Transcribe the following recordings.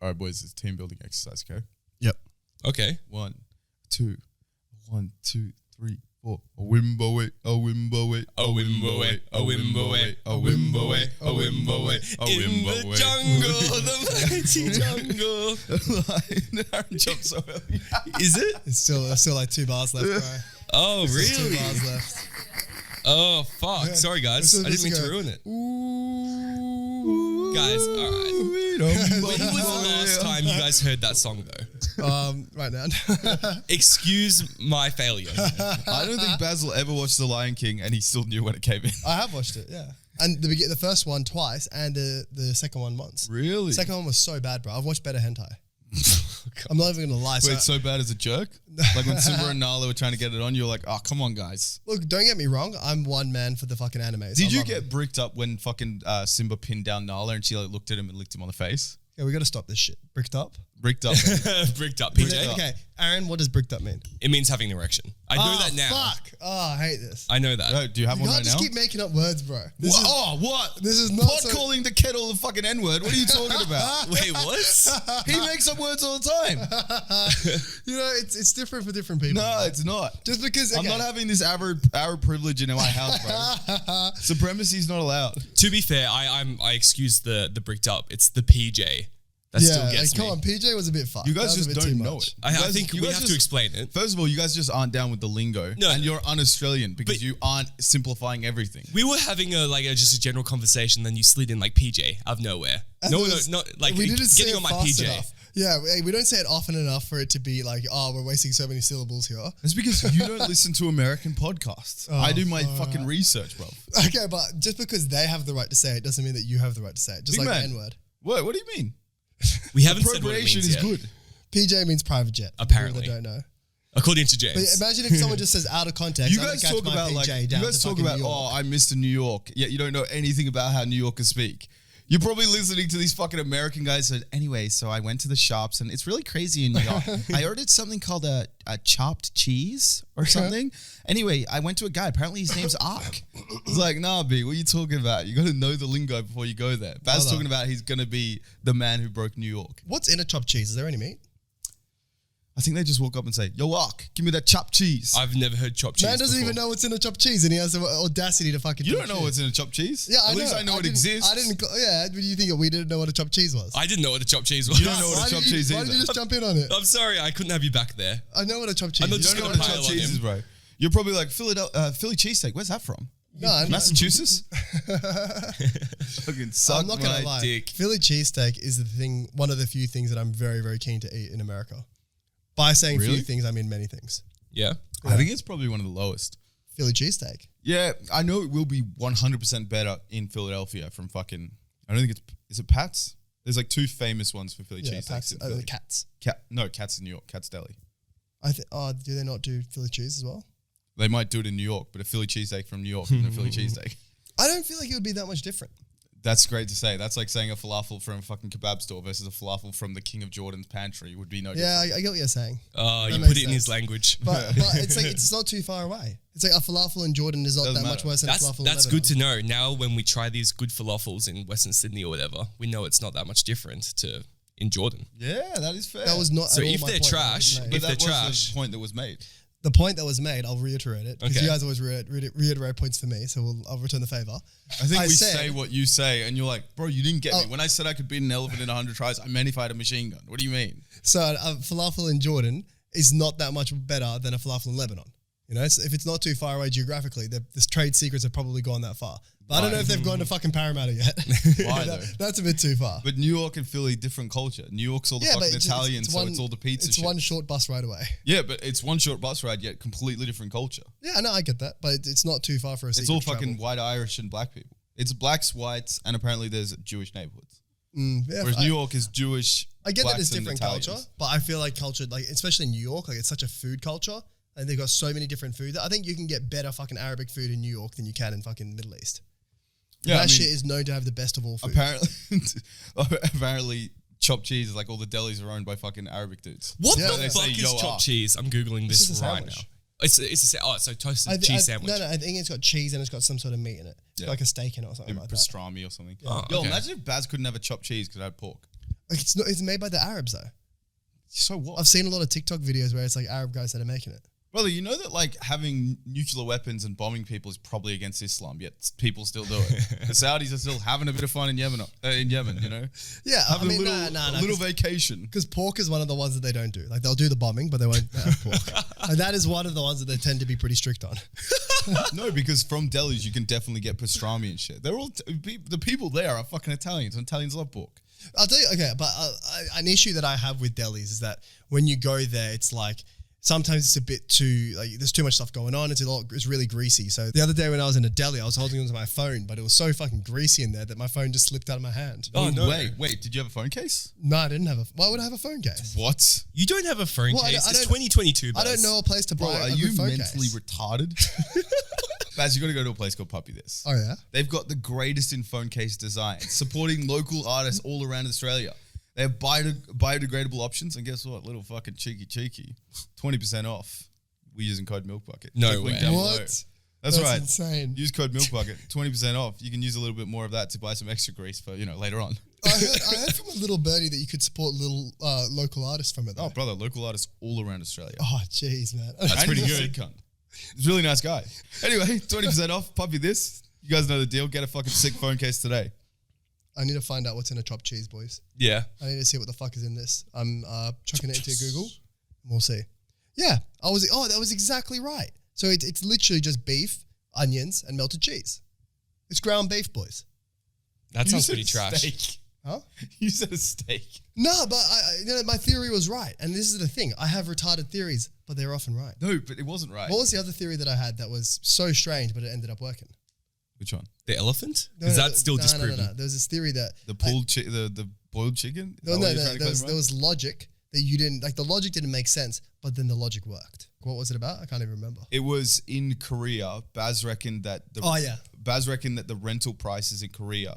All right, boys, it's team building exercise, okay? Yep. Okay. 1, 2, 1, 2, 3, 4. A wimbo way, a wimbo way, A wimbo way, a wimbo way, a wimbo way, a wimbo way. In the jungle, the mighty jungle. Aaron jumped so early. Is it? It's still like 2 bars left, bro. Oh, There's 2 really? bars left. Oh, fuck. Sorry, guys. I didn't mean to ruin it. Guys, all right. When was the last time you guys heard that song, though? Right now. Excuse my failure. I don't think Basil ever watched The Lion King and he still knew when it came in. I have watched it, yeah. And the first one twice and the second one once. Really? The second one was so bad, bro. I've watched better hentai. I'm not even going to lie. Wait, so bad as a jerk? Like when Simba and Nala were trying to get it on, you're like, oh, come on, guys. Look, don't get me wrong. I'm one man for the fucking animes. Did you get bricked up when fucking Simba pinned down Nala and she like looked at him and licked him on the face? Yeah, we got to stop this shit. Bricked up? Bricked up. Bricked up, PJ. Okay, Aaron, what does bricked up mean? It means having an erection. I know that now. Fuck. Oh, I hate this. I know that. Oh, do you have You one can't right just now? keep making up words, bro. What? This is not Pot so- calling the kettle the fucking N-word. What are you talking about? Wait, what? He makes up words all the time. You know, it's different for different people. No, it's not. Just because I'm not having this Arab privilege in my house, bro. Supremacy is not allowed. To be fair, I excuse the bricked up. It's the PJ. That still gets come me. on, PJ was a bit fucked. You guys That was just a bit don't too know much. it. I think we have to explain it. First of all, you guys just aren't down with the lingo, No. and you're un-Australian because you aren't simplifying everything. We were having just a general conversation, then you slid in like PJ out of nowhere. No, not like we didn't say getting it on my fast PJ. enough. Yeah, we don't say it often enough for it to be like, oh, we're wasting so many syllables here. It's because you don't listen to American podcasts. I do my fucking research, bro. Okay, but just because they have the right to say it doesn't mean that you have the right to say it. Just Big like man. the N-word. What do you mean? We haven't said what it Appropriation means is yet. good. PJ means private jet. for Apparently. people that don't know. According to But James. imagine if someone just says out of context. You I'm guys gonna talk catch my about PJ like down you to guys talk fucking about New York. I'm Mr. New York, yet you don't know anything about how New Yorkers speak. You're probably listening to these fucking American guys said, anyway, so I went to the shops and it's really crazy in New York. I ordered something called a chopped cheese or something. Anyway, I went to a guy. Apparently his name's Ark. It's like, nah, B, what are you talking about? You got to know the lingo before you go there. Baz's talking about he's going to be the man who broke New York. What's in a chopped cheese? Is there any meat? I think they just walk up and say, yo, Ark, give me that chopped cheese. I've never heard chopped cheese Man doesn't before. even know what's in a chopped cheese, and he has the audacity to fucking. You talk don't know shit. what's in a chopped cheese? Yeah, At least I know it didn't- exists. I didn't. Yeah, but you think we didn't know what a chopped cheese was? I didn't know what a chopped cheese was. You don't know what Why a chopped did you- cheese Why did you is. just jump in on it? I'm sorry, I couldn't have you back there. I know what a chopped cheese I'm not is. just You don't gonna know what a pile chopped on cheese him. is, bro. You're probably like, Philly cheesesteak. Where's that from? No, I'm not. Massachusetts? Fucking suck I'm not gonna my lie. dick. Philly cheesesteak is one of the few things that I'm very, very keen to eat in America. By saying Really? few things, I mean many things. Yeah. I think it's probably one of the lowest. Philly cheesesteak. Yeah, I know it will be 100% better in Philadelphia from fucking, I don't think is it Pat's? There's like 2 famous ones for Philly Yeah, cheesesteaks in the Philly. cats. Cats in New York, Cat's Deli. Do they not do Philly cheese as well? They might do it in New York, but a Philly cheesesteak from New York isn't a Philly cheesesteak. I don't feel like it would be that much different. That's great to say. That's like saying a falafel from a fucking kebab store versus a falafel from the King of Jordan's pantry would be no Yeah, different. I get what you're saying. Oh, you makes put it in his sense. language. But it's like it's not too far away. It's like a falafel in Jordan is not Doesn't that much matter. worse than a falafel in That's Lebanon. good to know. Now when we try these good falafels in Western Sydney or whatever, we know it's not that much different to in Jordan. Yeah, that is fair. That was not So at all if my they're point that I trash, just made. but if that they're was trash- the point that was made. The point that was made, I'll reiterate it because Okay. you guys always reiterate points for me, so I'll return the favor. I think we said- say what you say, and you're like, bro, you didn't get Oh. me. When I said I could beat an elephant in 100 tries, I meant if I had a machine gun. What do you mean? So a falafel in Jordan is not that much better than a falafel in Lebanon. You know, so if it's not too far away geographically, the trade secrets have probably gone that far. But I don't know if they've gone to fucking Parramatta yet. Why though? That's a bit too far. But New York and Philly, different culture. New York's all the fucking Italian, so it's all the pizza It's shit. one short bus ride away. Yeah, but it's one short bus ride, yet completely different culture. Yeah, no, I get that, but it's not too far for us. It's all fucking white Irish and black people. It's blacks, whites, and apparently there's Jewish neighborhoods. Yeah, Whereas New York is Jewish. I get that blacks it's and different Italians. culture, but I feel like culture, like especially in New York, like it's such a food culture, and they've got so many different foods. I think you can get better fucking Arabic food in New York than you can in fucking Middle East. Yeah, That shit is known to have the best of all food. Apparently, chopped cheese is like all the delis are owned by fucking Arabic dudes. What Yeah, the they fuck say, is "Yo, chopped cheese? I'm googling This this is a right now. sandwich. It's a toasted cheese sandwich. No, I think it's got cheese and it's got some sort of meat in it. It's got like a steak in it or something like that. Pastrami or something. Oh, Yo, okay. imagine if Baz couldn't have a chopped cheese because I had pork. Like it's not. It's made by the Arabs though. So what? I've seen a lot of TikTok videos where it's like Arab guys that are making it. Brother, you know that like having nuclear weapons and bombing people is probably against Islam, yet people still do it. The Saudis are still having a bit of fun in Yemen, you know? Yeah, Having I mean, a little vacation. Because pork is one of the ones that they don't do. Like they'll do the bombing, but they won't have pork. And that is one of the ones that they tend to be pretty strict on. No, because from delis you can definitely get pastrami and shit. They're all the people there are fucking Italians, and Italians love pork. I'll tell you, okay, but an issue that I have with delis is that when you go there, it's like sometimes it's a bit too like there's too much stuff going on. It's really greasy. So the other day when I was in a deli, I was holding onto my phone, but it was so fucking greasy in there that my phone just slipped out of my hand. Oh no! Wait, did you have a phone case? No, I didn't have a. Why would I have a phone case? What? You don't have a phone Well, case. I It's don't- 2022. I don't know a place to buy Bro, are a you good phone mentally case. retarded? Baz, you got to go to a place called Puppy This. Oh yeah. They've got the greatest in phone case design, supporting local artists all around Australia. They have biodegradable options, and guess what? Little fucking cheeky, 20% off. We're using code MilkBucket. No Click link way. down What? below. That's right. Insane. Use code MilkBucket, 20% off. You can use a little bit more of that to buy some extra grease for later on. I heard from a little birdie that you could support little local artists from it. Though. Oh, brother, local artists all around Australia. Oh, jeez, man. That's pretty he's a good. sick cunt. He's a really nice guy. Anyway, 20% off. Puppy This. You guys know the deal. Get a fucking sick phone case today. I need to find out what's in a chopped cheese, boys. Yeah. I need to see what the fuck is in this. I'm chucking it into Google, and we'll see. Yeah, that was exactly right. So it's literally just beef, onions, and melted cheese. It's ground beef, boys. That You sounds said pretty trash. steak. Huh? You said a steak. No, but my theory was right. And this is the thing. I have retarded theories, but they're often right. No, but it wasn't right. What was the other theory that I had that was so strange, but it ended up working? Which one? The elephant? No, Is no, that still disproven? No. There was this theory that The the boiled chicken? Is No, that no, what you're no. trying to There was, claim, there right? was logic that you didn't like. The logic didn't make sense, but then the logic worked. What was it about? I can't even remember. It was in Korea. Baz reckoned that the rental prices in Korea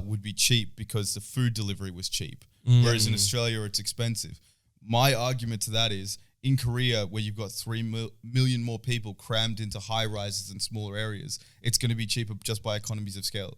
would be cheap because the food delivery was cheap, whereas in Australia it's expensive. My argument to that is in Korea, where you've got 3 million more people crammed into high rises and smaller areas, it's going to be cheaper just by economies of scale.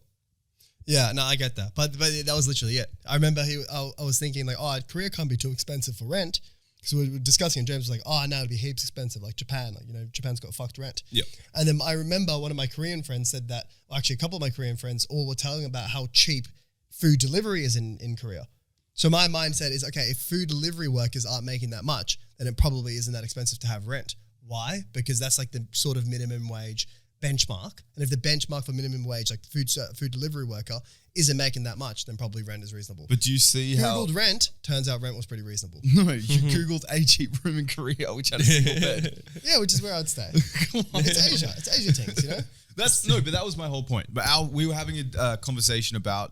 Yeah, no, I get that, but that was literally it. I remember I was thinking like, oh, Korea can't be too expensive for rent. Because we were discussing, and James was like, oh, no, it'd be heaps expensive, like Japan. Like, Japan's got fucked rent. Yep. And then I remember one of my Korean friends said that, well, actually a couple of my Korean friends all were telling about how cheap food delivery is in Korea. So my mindset is, okay, if food delivery workers aren't making that much, then it probably isn't that expensive to have rent. Why? Because that's like the sort of minimum wage benchmark. And if the benchmark for minimum wage, like food delivery worker, isn't making that much, then probably rent is reasonable. But do you see how... Googled rent, turns out rent was pretty reasonable. No, you Googled a cheap room in Korea, which had a single bed. Yeah, which is where I'd stay. It's Asia. It's Asia things, But that was my whole point. But we were having a conversation about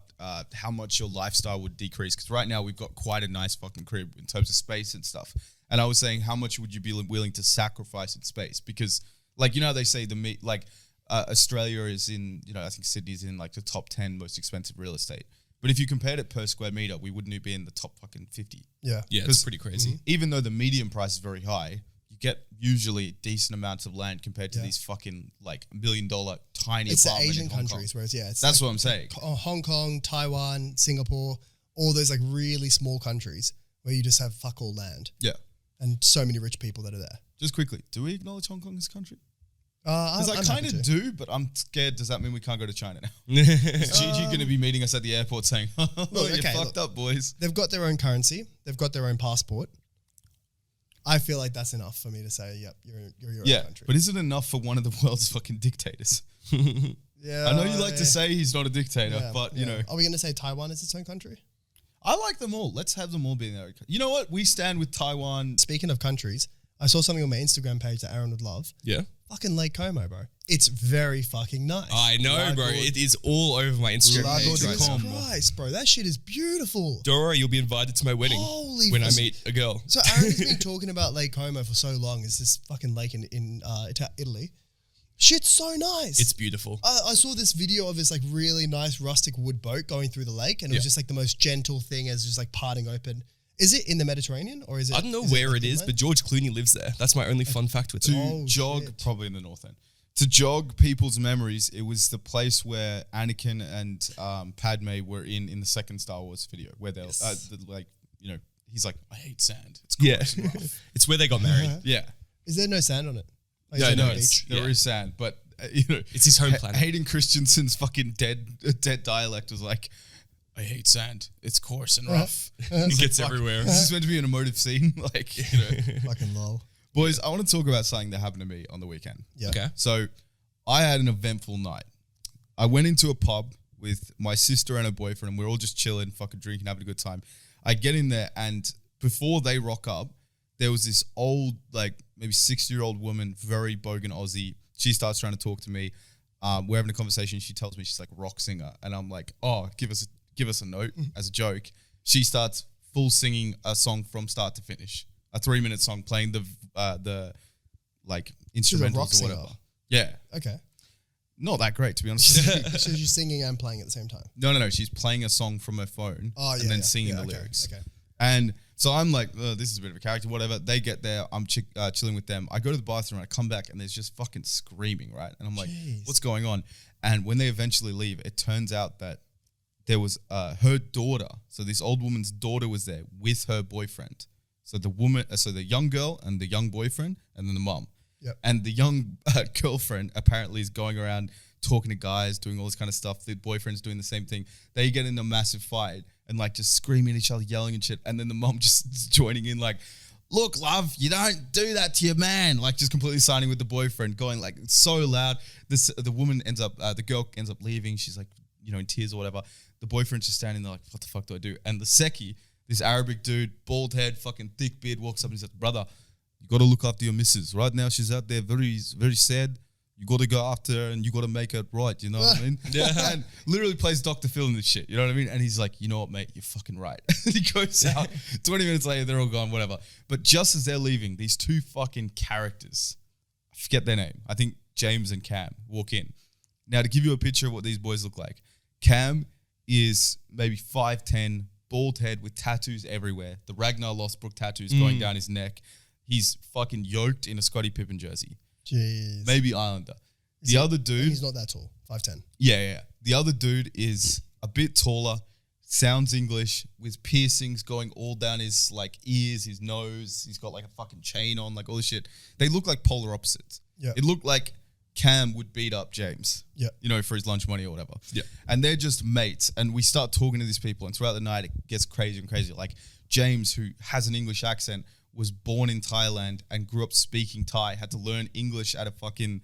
how much your lifestyle would decrease. Because right now we've got quite a nice fucking crib in terms of space and stuff. And I was saying, how much would you be willing to sacrifice in space? Because, like, they say Australia is in, I think Sydney's in like the top 10 most expensive real estate. But if you compared it per square meter, we wouldn't be in the top fucking 50. Yeah. Yeah, it's pretty crazy. Even though the median price is very high, you get usually decent amounts of land compared to these fucking like $1 million tiny It's the apartment Asian in Hong countries, Kong. whereas, it's That's like what I'm saying. Hong Kong, Taiwan, Singapore, all those like really small countries where you just have fuck all land Yeah. and so many rich people that are there. Just quickly, do we acknowledge Hong Kong as a country? Because Because I kind of do, but I'm scared. Does that mean we can't go to China now? Is Gigi going to be meeting us at the airport saying, "Oh, you're fucked up, boys"? They've got their own currency. They've got their own passport. I feel like that's enough for me to say, yep, you're your own country. But is it enough for one of the world's fucking dictators? Yeah, I know you like to say he's not a dictator, yeah, but yeah. Are we going to say Taiwan is its own country? I like them all. Let's have them all be in their own country. You know what? We stand with Taiwan. Speaking of countries, I saw something on my Instagram page that Aaron would love. Yeah. Fucking Lake Como, bro. It's very fucking nice. I know, bro. It is all over my Instagram Lago page de right Como. now. Christ, bro. That shit is beautiful. Don't worry, you'll be invited to my wedding Holy when I fuck. meet a girl. So Aaron has been talking about Lake Como for so long. It's this fucking lake in Italy. Shit's so nice. It's beautiful. I saw this video of this like really nice rustic wood boat going through the lake, and it was just like the most gentle thing as just like parting open. Is it in the Mediterranean or is it? I don't know where like it is, inland? but George Clooney lives there. That's my only fun fact with To it. Oh, jog, shit. probably in the north end. To jog people's memories, it was the place where Anakin and Padme were in the second Star Wars video, where they're he's like, I hate sand. It's coarse and rough. It's where they got married. Yeah. Is there no sand on it? Like, Yeah, is there no, no beach? there is sand, but It's his home planet. Hayden Christensen's fucking dead dialect was like, I hate sand. It's coarse and rough. It gets Fuck, everywhere. This is meant to be an emotive scene, like, Fucking lol. Boys, I want to talk about something that happened to me on the weekend. Yeah. Okay. So, I had an eventful night. I went into a pub with my sister and her boyfriend, and we're all just chilling, fucking drinking, having a good time. I get in there, and before they rock up, there was this old, like maybe 60-year-old woman, very bogan Aussie. She starts trying to talk to me. We're having a conversation. She tells me she's like a rock singer, and I'm like, "Oh, give us a note," as a joke. She starts full singing a song from start to finish, a 3-minute song, playing the like instrumentals rock or whatever. singer. Yeah, Okay. not that great, to be honest. with you. So you're singing and playing at the same time. No. She's playing a song from her phone and then singing the okay, lyrics. Okay. And so I'm like, this is a bit of a character, whatever. They get there, I'm chilling with them. I go to the bathroom, and I come back, and there's just fucking screaming, right? And I'm like, Jeez. what's going on? And when they eventually leave, it turns out that there was her daughter. So this old woman's daughter was there with her boyfriend. So the young girl and the young boyfriend, and then the mom. Yep. And the young girlfriend apparently is going around talking to guys, doing all this kind of stuff. The boyfriend's doing the same thing. They get in a massive fight and like just screaming at each other, yelling and shit. And then the mom just joining in like, look, love, you don't do that to your man. Like just completely siding with the boyfriend, going like so loud. The woman ends up, the girl ends up leaving. She's like, in tears or whatever. The boyfriend's just standing there like, what the fuck do I do? And the Seki, this Arabic dude, bald head, fucking thick beard, walks up and he's like, brother, you got to look after your missus. Right now, she's out there very, very sad. You got to go after her and you got to make it right. You know what I mean? Yeah. And literally plays Dr. Phil in this shit. You know what I mean? And he's like, you know what, mate? You're fucking right. He goes out. 20 minutes later, they're all gone, whatever. But just as they're leaving, these two fucking characters, I forget their name. I think James and Cam walk in. Now, to give you a picture of what these boys look like, Cam is maybe 5'10", bald head with tattoos everywhere. The Ragnar Lothbrok tattoos going down his neck. He's fucking yoked in a Scottie Pippen jersey. Jeez. Maybe Islander. The other dude... He's not that tall. 5'10". Yeah. The other dude is a bit taller, sounds English, with piercings going all down his like ears, his nose. He's got like a fucking chain on, like all this shit. They look like polar opposites. Yeah. It looked like Cam would beat up James. Yeah. For his lunch money or whatever. Yeah. And they're just mates. And we start talking to these people, and throughout the night it gets crazier and crazier. Like James, who has an English accent, was born in Thailand and grew up speaking Thai, had to learn English at a fucking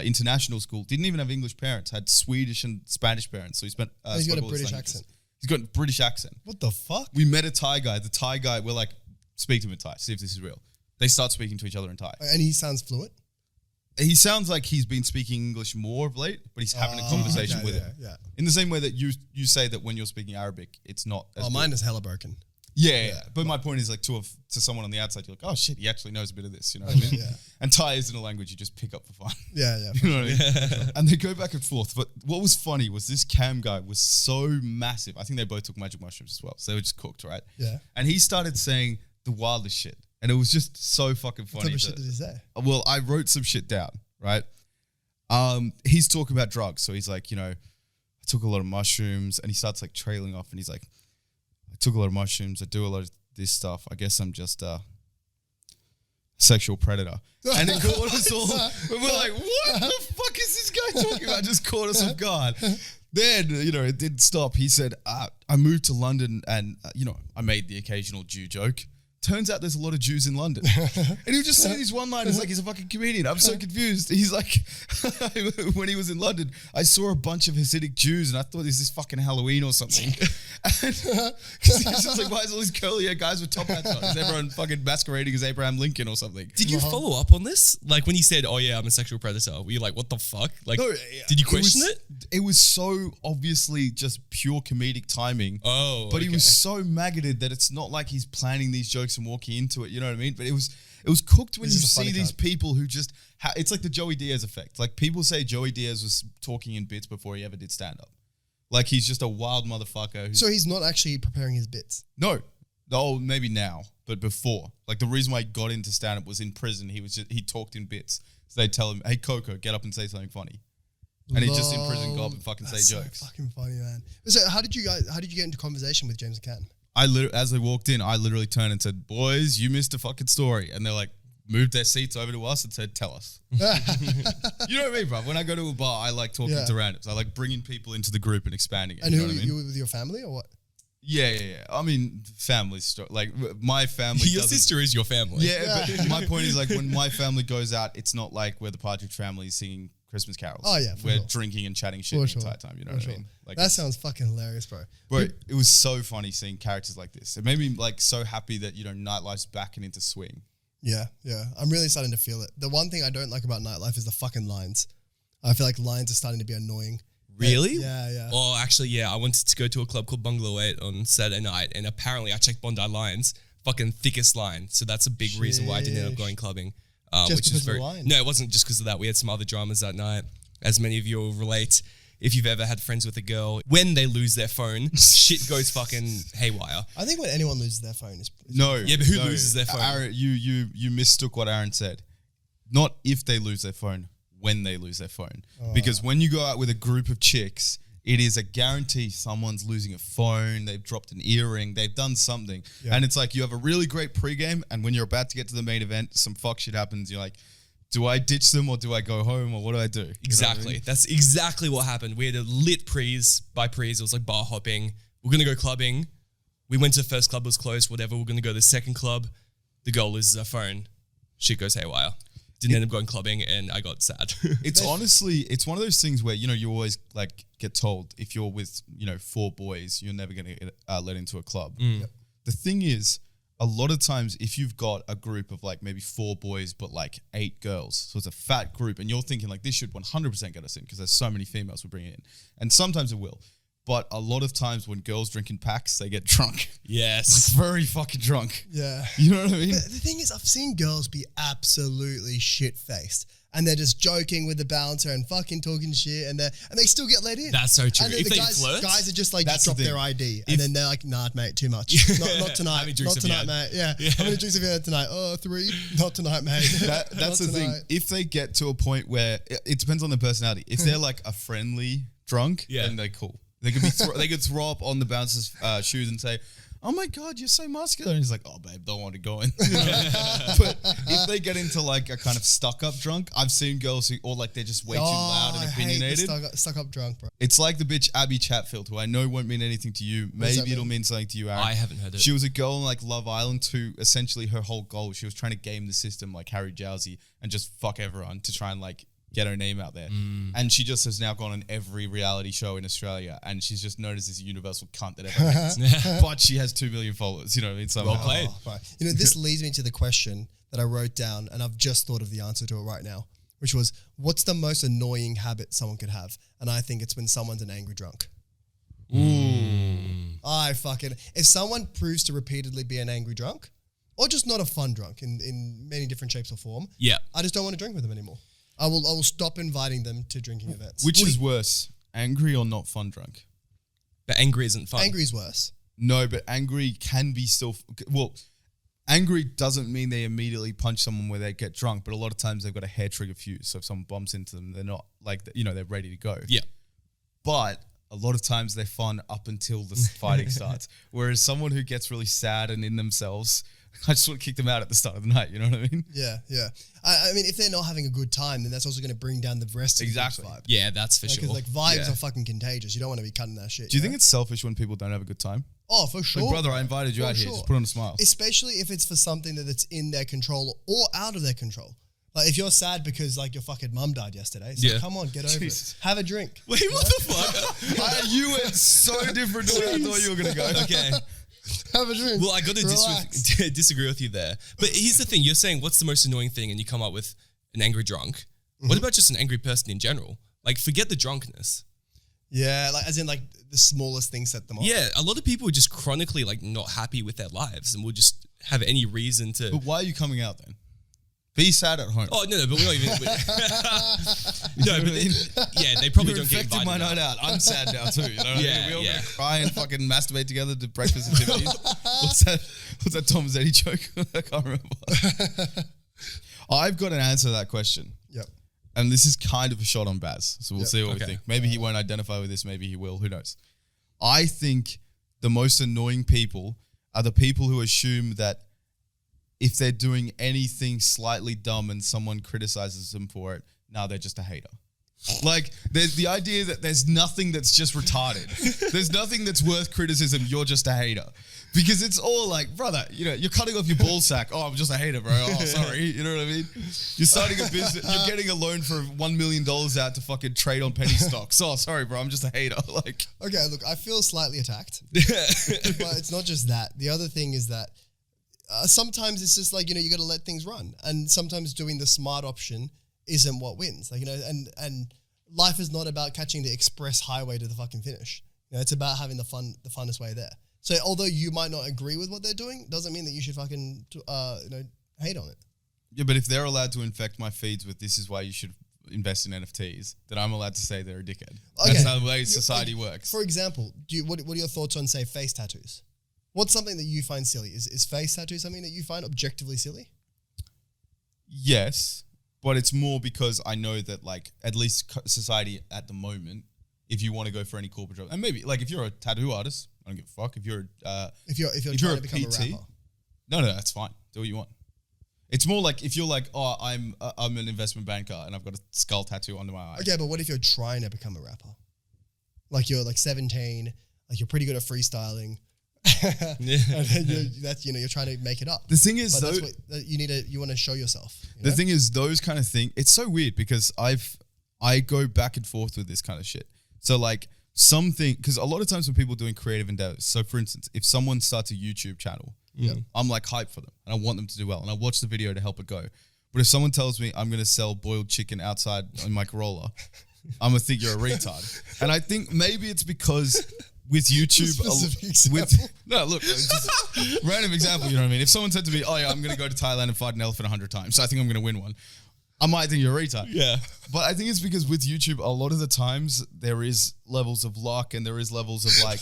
international school, didn't even have English parents, had Swedish and Spanish parents. So he spent... He's got a spoke all these British languages. accent. He's got a British accent. What the fuck? We met a Thai guy. The Thai guy, we're like, speak to him in Thai, see if this is real. They start speaking to each other in Thai. And he sounds fluent? He sounds like he's been speaking English more of late, but he's having a conversation okay, with him. Yeah. In the same way that you say that when you're speaking Arabic, it's not as good. Mine is hella broken. Yeah. But my point is like to someone on the outside, you're like, oh shit, he actually knows a bit of this, you know what I mean? Yeah. And Thai isn't a language you just pick up for fun. Yeah. You know what I mean? And they go back and forth. But what was funny was this Cam guy was so massive. I think they both took magic mushrooms as well. So they were just cooked, right? Yeah. And he started saying the wildest shit. And it was just so fucking funny. What type of shit did he say? Well, I wrote some shit down, right? He's talking about drugs. So he's like, I took a lot of mushrooms, and he starts like trailing off, and he's like, I took a lot of mushrooms. I do a lot of this stuff. I guess I'm just a sexual predator. And it caught us all. And we're like, what the fuck is this guy talking about? Just caught us off guard. Then, it didn't stop. He said, I moved to London and, I made the occasional Jew joke. Turns out there's a lot of Jews in London. And he'll just say these one-liners like he's a fucking comedian. I'm so confused. He's like, when he was in London, I saw a bunch of Hasidic Jews and I thought this is fucking Halloween or something. And he's just like, why is all these curly hair guys with top hats on? Is everyone fucking masquerading as Abraham Lincoln or something? Did you follow up on this? Like when he said, oh yeah, I'm a sexual predator, were you like, what the fuck? Like, No, did you question it? It was so obviously just pure comedic timing. Oh, but he okay. was so maggoted that it's not like he's planning these jokes and walking into it. You know what I mean? But it was cooked when He's you just a see funny these cunt. people who just it's like the Joey Diaz effect. Like people say Joey Diaz was talking in bits before he ever did stand up. Like he's just a wild motherfucker. Who's, So he's not actually preparing his bits. no, maybe now, but before. Like the reason why he got into stand up was in prison. He talked in bits. So they tell him, hey, Coco, get up and say something funny. And he just in prison go up and fucking say jokes. So fucking funny, man. So how did you get into conversation with James McCann? As they walked in, I literally turned and said, boys, you missed a fucking story. And they're like, moved their seats over to us and said, tell us. You know what I mean, bro? When I go to a bar, I like talking to randoms. I like bringing people into the group and expanding it. And you who know what I mean? you were with your family or what? Yeah. I mean, family story. Like, my family Your sister is your family. Yeah, but my point is, like, when my family goes out, it's not like we're the Partridge Family singing Christmas carols. Oh, yeah, we're sure. drinking and chatting shit the entire time. You know what I mean? Like, That sounds fucking hilarious, bro. Bro, it was so funny seeing characters like this. It made me like so happy that, you know, nightlife's backing into swing. Yeah. I'm really starting to feel it. The one thing I don't like about nightlife is the fucking lines. I feel like lines are starting to be annoying. Really? Yeah. Oh, actually, yeah. I wanted to go to a club called Bungalow 8 on Saturday night, and apparently I checked Bondi lines, fucking thickest line. So that's a big reason why I didn't end up going clubbing. Just which because is of the line? No, it wasn't just because of that. We had some other dramas that night. As many of you will relate, if you've ever had friends with a girl, when they lose their phone, shit goes fucking haywire. I think when anyone loses their phone is No. Yeah, but who loses their phone? Aaron, you mistook what Aaron said. Not if they lose their phone, when they lose their phone. Because when you go out with a group of chicks, it is a guarantee someone's losing a phone, they've dropped an earring, they've done something. Yeah. And it's like you have a really great pregame, and when you're about to get to the main event, some fuck shit happens. You're like, do I ditch them or do I go home or what do I do? You know Exactly. what I mean? That's exactly what happened. We had a lit prees. By prees, it was like bar hopping. We're going to go clubbing. We went to the first club, was closed, whatever. We're going to go to the second club. The girl loses her phone. Shit goes haywire. Didn't end up going clubbing, and I got sad. It's honestly, it's one of those things where, you know, you always like get told if you're with, you know, 4 boys, you're never going to get let into a club. The thing is, a lot of times if you've got a group of like maybe 4 boys, but like 8 girls, so it's a fat group, and you're thinking like this should 100% get us in because there's so many females we're bringing in. And sometimes it will. But a lot of times when girls drink in packs, they get drunk. Yes. Very fucking drunk. Yeah. You know what I mean? The thing is, I've seen girls be absolutely shit-faced. And they're just joking with the bouncer and fucking talking shit, and they still get let in. That's so true. And then If the they guys, flirt? guys are just like, That's just drop the thing. their ID. And then they're like, nah, mate, too much. Not tonight. How many drinks Not have you tonight, had? mate. Yeah. How many drinks have you had tonight? Oh, 3. Not tonight, mate. That's Not the thing. tonight. If they get to a point where it depends on their personality. If they're like a friendly drunk, then they're cool. They could be they could throw up on the bouncer's shoes and say, "Oh my god, you're so muscular," and he's like, "Oh babe, don't want to go in." But if they get into like a kind of stuck up drunk, I've seen girls who, or like they're just way too loud and opinionated. I hate the stuck up drunk, bro. It's like the bitch Abby Chatfield, who I know won't mean anything to you. does that Maybe it'll mean? mean something to you, Aaron. I haven't heard it. She was a girl on like Love Island who essentially her whole goal, she was trying to game the system like Harry Jowsey and just fuck everyone to try and like get her name out there. And she just has now gone on every reality show in Australia, and she's just known as this universal cunt that everyone hates. But she has 2 million followers, you know what I mean? Somehow. Well played. Oh, right. You know, this leads me to the question that I wrote down, and I've just thought of the answer to it right now, which was, what's the most annoying habit someone could have? And I think it's when someone's an angry drunk. I fucking... If someone proves to repeatedly be an angry drunk, or just not a fun drunk in many different shapes or form, Yeah. I just don't want to drink with them anymore. I will stop inviting them to drinking events. Which is worse, angry or not fun drunk? But angry isn't fun. Angry is worse. No, but angry can be still... Well, angry doesn't mean they immediately punch someone where they get drunk, but a lot of times they've got a hair trigger fuse. So if someone bumps into them, they're not like, you know, they're ready to go. Yeah. But a lot of times they're fun up until the fighting starts. Whereas someone who gets really sad and in themselves, I just want to kick them out at the start of the night. You know what I mean? Yeah. I mean, if they're not having a good time, then that's also going to bring down the rest of the Exactly. vibe. Yeah, that's for sure. Because like vibes Yeah. are fucking contagious. You don't want to be cutting that shit. Do you think it's selfish when people don't have a good time? Oh, for sure. Like, brother, I invited you For out here. sure. Just put on a smile. Especially if it's for something that's in their control or out of their control. Like if you're sad because like your fucking mum died yesterday, it's like, come on, get over Jesus. it. Have a drink. Wait, what the fuck? You went so different to where I thought you were going to go. Okay. Have a drink. Well, I got to disagree with you there. But here's the thing. You're saying what's the most annoying thing and you come up with an angry drunk. What about just an angry person in general? Like forget the drunkenness. Yeah, like as in like the smallest thing set them off. Yeah, a lot of people are just chronically like not happy with their lives and will just have any reason to... But why are you coming out then? Be sad at home. Oh, no, but we're not even... no, but yeah, they probably You're don't get infecting invited my out. night out. I'm sad now too. You know what I Yeah, mean? We all yeah. gonna cry and fucking masturbate together to breakfast activities. What's that Tom Zeddy joke? I can't remember. I've got an answer to that question. Yep. and this is kind of a shot on Baz, so we'll see what we Okay. think. Maybe he won't identify with this, maybe he will, who knows. I think the most annoying people are the people who assume that if they're doing anything slightly dumb and someone criticizes them for it, now they're just a hater. Like, there's the idea that there's nothing that's just retarded. There's nothing that's worth criticism. You're just a hater. Because it's all like, brother, you're cutting off your ball sack. Oh, I'm just a hater, bro. Oh, sorry. You know what I mean? You're starting a business. You're getting a loan for $1 million out to fucking trade on penny stocks. Oh, sorry, bro. I'm just a hater. Like, Okay, look, I feel slightly attacked. But it's not just that. The other thing is that sometimes it's just like, you got to let things run. And sometimes doing the smart option isn't what wins. Like, and life is not about catching the express highway to the fucking finish. It's about having the funnest way there. So although you might not agree with what they're doing, doesn't mean that you should fucking hate on it. yeah, but if they're allowed to infect my feeds with this is why you should invest in NFTs, then I'm allowed to say they're a dickhead. Okay. That's how the way society works. For example, what are your thoughts on, say, face tattoos? What's something that you find silly? Is face tattoo something that you find objectively silly? Yes, but it's more because I know that, like, at least society at the moment, if you want to go for any corporate job, and maybe like if you're a tattoo artist, I don't give a fuck. If you're If you're if trying you're to become a PT, rapper. no, that's fine. Do what you want. It's more like if you're like, oh, I'm an investment banker and I've got a skull tattoo under my eye. Okay, but what if you're trying to become a rapper? Like you're like 17, like you're pretty good at freestyling. And then you're trying to make it up. The thing is, But though, that's what you want to show yourself. the thing is, those kind of thing. It's so weird because I go back and forth with this kind of shit. So like something, because a lot of times when people are doing creative endeavors, so for instance, if someone starts a YouTube channel, I'm like hyped for them and I want them to do well and I watch the video to help it go. But if someone tells me I'm going to sell boiled chicken outside in my Corolla, I'm going to think you're a retard. And I think maybe it's because with YouTube, Specific example. no, look, just random example, you know what I mean? If someone said to me, oh yeah, I'm going to go to Thailand and fight an elephant 100 times, so I think I'm going to win one, I might think you're a retard. Yeah. But I think it's because with YouTube, a lot of the times there is levels of luck and there is levels of like,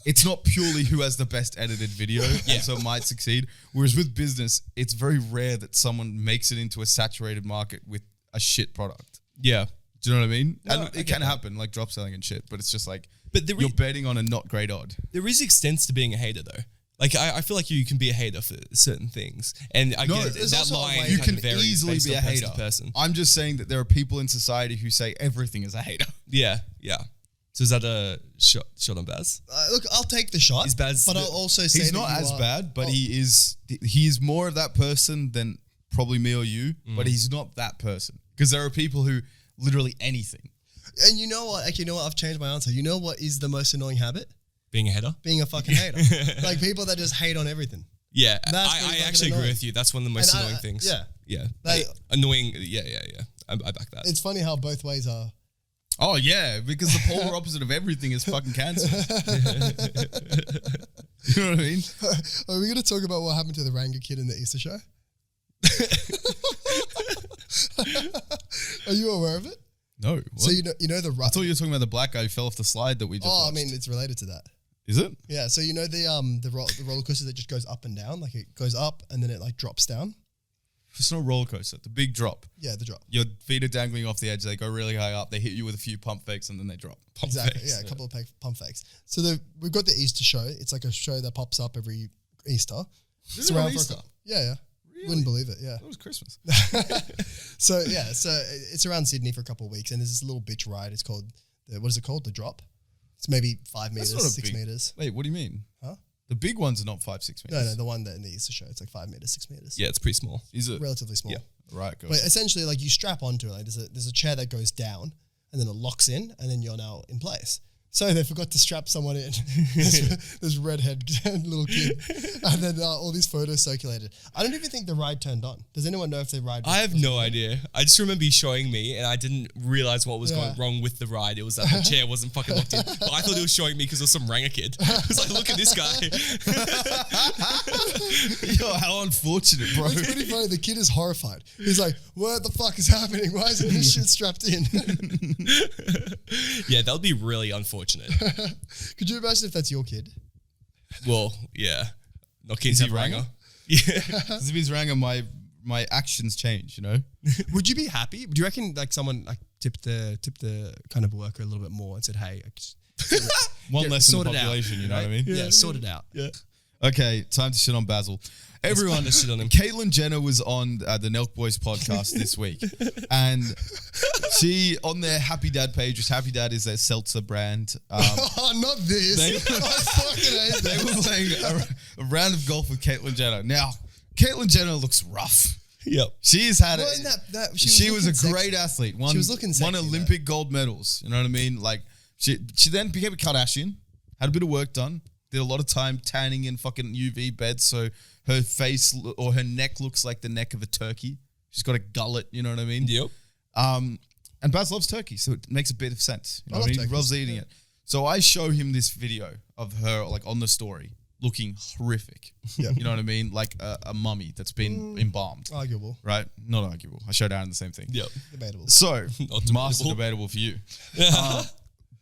it's not purely who has the best edited video, and so it might succeed. Whereas with business, it's very rare that someone makes it into a saturated market with a shit product. Yeah. Do you know what I mean? No, and I it get can that. happen, like drop selling and shit, but it's just like, But you're betting on a not great odd. there is extents to being a hater, though. Like, I feel like you can be a hater for certain things. And I No, get it, there's that also a line way- You kind can of varies easily based be a on person hater. to person. I'm just saying that there are people in society who say everything is a hater. Yeah, yeah. So is that a shot on Baz? Look, I'll take the shot. Is Baz but the- I'll also say He's that not you as are- bad, but Oh, he's more of that person than probably me or you, but he's not that person. Because there are people who literally anything. And you know what? Actually, you know what? I've changed my answer. You know what is the most annoying habit? Being a hater? Being a fucking hater. Like people that just hate on everything. Yeah, That's I fucking actually agree annoying. with you. That's one of the most And I- annoying things. yeah. Yeah. Like- Annoying. Yeah. I back that. It's funny how both ways are. Oh yeah, because the polar opposite of everything is fucking cancer. You know what I mean? Are we going to talk about what happened to the Ranga kid in the Easter show? Are you aware of it? No. What? So you know the I thought you were talking about the black guy who fell off the slide that we just Oh, I watched. mean, it's related to that. Is it? Yeah. So you know the roller coaster that just goes up and down, like it goes up and then it like drops down. It's not a roller coaster. The big drop. Yeah, the drop. Your feet are dangling off the edge. They go really high up. They hit you with a few pump fakes and then they drop. Pump Exactly. fakes. Yeah, a couple of pump fakes. So we've got the Easter show. It's like a show that pops up every Easter. Is it on for a Easter? couple- Yeah. Really? Wouldn't believe it. Yeah. That was Christmas. So it's around Sydney for a couple of weeks, and there's this little bitch ride. It's called what is it called? The drop. It's maybe 5 meters, not a 6 big- meters. Wait, what do you mean? Huh? The big ones are not 5-6 meters. No, the one that in the Easter show, it's like 5 meters, 6 meters. Yeah, it's pretty small. Is it? Relatively small. Yeah. Right, go. But essentially, like you strap onto it. Like there's a chair that goes down, and then it locks in, and then you're now in place. So they forgot to strap someone in. this redhead little kid, and then all these photos circulated. I don't even think the ride turned on. Does anyone know if the ride? I have no idea. I just remember you showing me, and I didn't realize what was going wrong with the ride. It was that the chair wasn't fucking locked in. But I thought it was showing me because it was some Ranga kid. I was like, look at this guy. Yo, how unfortunate, bro. It's pretty funny. The kid is horrified. He's like, "What the fuck is happening? Why isn't this shit strapped in?" Yeah, that would be really unfortunate. Could you imagine if that's your kid? Well, yeah. Not keen Is to he have Ranga. Ranga? Yeah. Because if he's Ranga, my my actions change. You know. Would you be happy? Do you reckon like someone like tipped the kind of worker a little bit more and said, "Hey, One less in the sort it out, population." You know what I mean? Yeah, sort it out. Yeah. Okay, time to shit on Basil. Everyone, to shit on him. Caitlyn Jenner was on the Nelk Boys podcast this week, and she on their Happy Dad page, which Happy Dad is their seltzer brand. Oh, not this! I fucking hate They this. were playing a round of golf with Caitlyn Jenner. Now, Caitlyn Jenner looks rough. Yep. She's had Well, it. in that She was a looking great sexy. athlete. She was looking won sexy, Olympic gold medals. You know what I mean? Like she then became a Kardashian. Had a bit of work done. Did a lot of time tanning in fucking UV beds, so her face or her neck looks like the neck of a turkey. She's got a gullet. You know what I mean? Yep. And Baz loves turkey, so it makes a bit of sense. You know I what I love mean? He turkeys, loves eating yeah. it. So I show him this video of her like on the story, looking horrific. Yeah. You know what I mean? Like a mummy that's been embalmed. Arguable, Right? Not arguable. I showed Aaron the same thing. Yep. debatable. So, Not master debatable. debatable for you.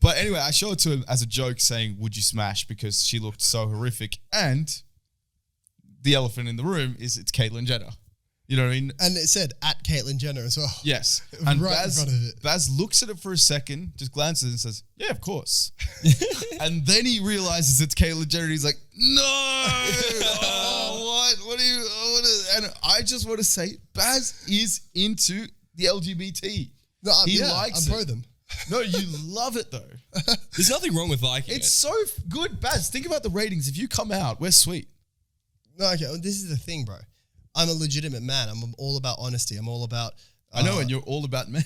But anyway, I show it to him as a joke saying, would you smash? Because she looked so horrific. And the elephant in the room is it's Caitlyn Jenner. You know what I mean? And it said at Caitlyn Jenner as well. Yes. And Right in front of it. Baz looks at it for a second, just glances and says, yeah, of course. And then he realizes it's Caitlyn Jenner. And he's like, no. Oh, what? What are you? And I just want to say, Baz is into the LGBT. No, He yeah, likes I'm it. pro them. No, you love it though. There's nothing wrong with liking It's it. so good, Baz. Think about the ratings. If you come out, we're sweet. No, okay, well, this is the thing, bro. I'm a legitimate man. I'm all about honesty. I'm all about. I know, and you're all about men.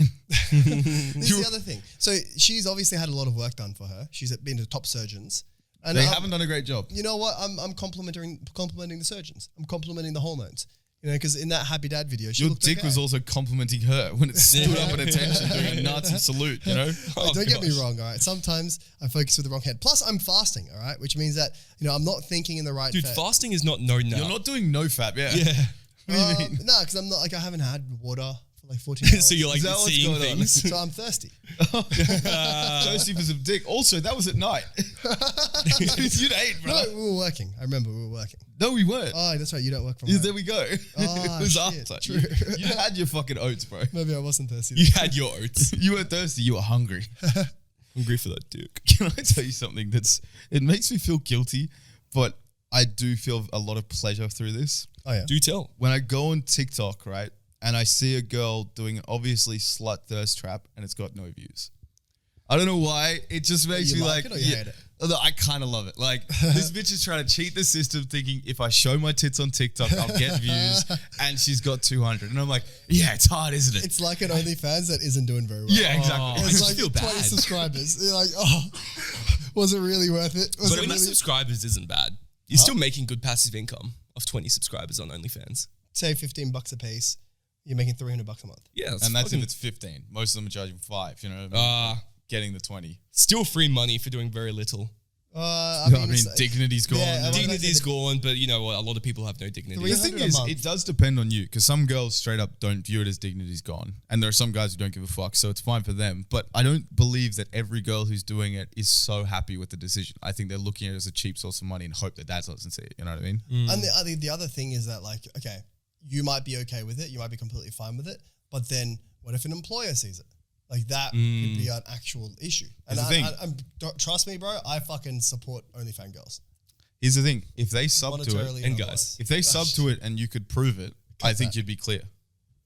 This is the other thing. So she's obviously had a lot of work done for her. She's been to top surgeons. And They haven't done a great job. You know what? I'm complimenting the surgeons. I'm complimenting the hormones. You know, because in that Happy Dad video, she Your looked dick okay. was also complimenting her when it stood up at attention doing a Nazi salute, you know? Like, don't get me wrong, all right? Sometimes I focus with the wrong head. Plus, I'm fasting, all right? Which means that, you know, I'm not thinking in the right Dude, fa- fasting is not no. You're not doing no fap, yeah. Yeah. What do you mean? No, because I'm not, like, I haven't had water for like 14 hours. So you're like Is that what's seeing going on? things. So I'm thirsty. Josie for some dick. Also, that was at night. You'd ate, bro. No, we were working. I remember we were working. No, we weren't. Oh, that's right. You don't work from Yeah, home. there we go. Oh, it was shit, after. true. You had your fucking oats, bro. Maybe I wasn't thirsty. You had your oats. You weren't thirsty, you were hungry. Hungry for that dick. Can I tell you something it makes me feel guilty, but I do feel a lot of pleasure through this. Oh, yeah. Do tell. When I go on TikTok, right, and I see a girl doing an obviously slut thirst trap and it's got no views. I don't know why. It just makes You me like like, it or you hate it? Although I kind of love it. Like, this bitch is trying to cheat the system thinking if I show my tits on TikTok, I'll get views, and she's got 200. And I'm like, yeah, it's hard, isn't it? It's like an OnlyFans that isn't doing very well. Yeah, exactly. Oh, I It's just like feel 20 bad. subscribers. You're like, oh, was it really worth it? Was But it 20 really? subscribers isn't bad. You're still making good passive income of 20 subscribers on OnlyFans. Say $15 a piece, you're making $300 a month. Yeah, And that's if it's 15. Most of them are charging 5, you know what I mean? Getting the 20. still free money for doing very little. I I mean, it's- dignity's gone. Yeah, I Dignity is say gone, but you know what? A lot of people have no dignity. Three- The thing 300 a is, month. it does depend on you because some girls straight up don't view it as dignity's gone. And there are some guys who don't give a fuck, so it's fine for them. But I don't believe that every girl who's doing it is so happy with the decision. I think they're looking at it as a cheap source of money and hope that dad doesn't see it. You know what I mean? And the other thing is that, like, okay, you might be okay with it, you might be completely fine with it, but then what if an employer sees it? Like, that could be an actual issue. And Here's the thing. Trust me, bro, I fucking support OnlyFans girls. Here's the thing. If they sub to Monetarily it, and otherwise. guys, if they sub to it and you could prove it, I think you'd be clear.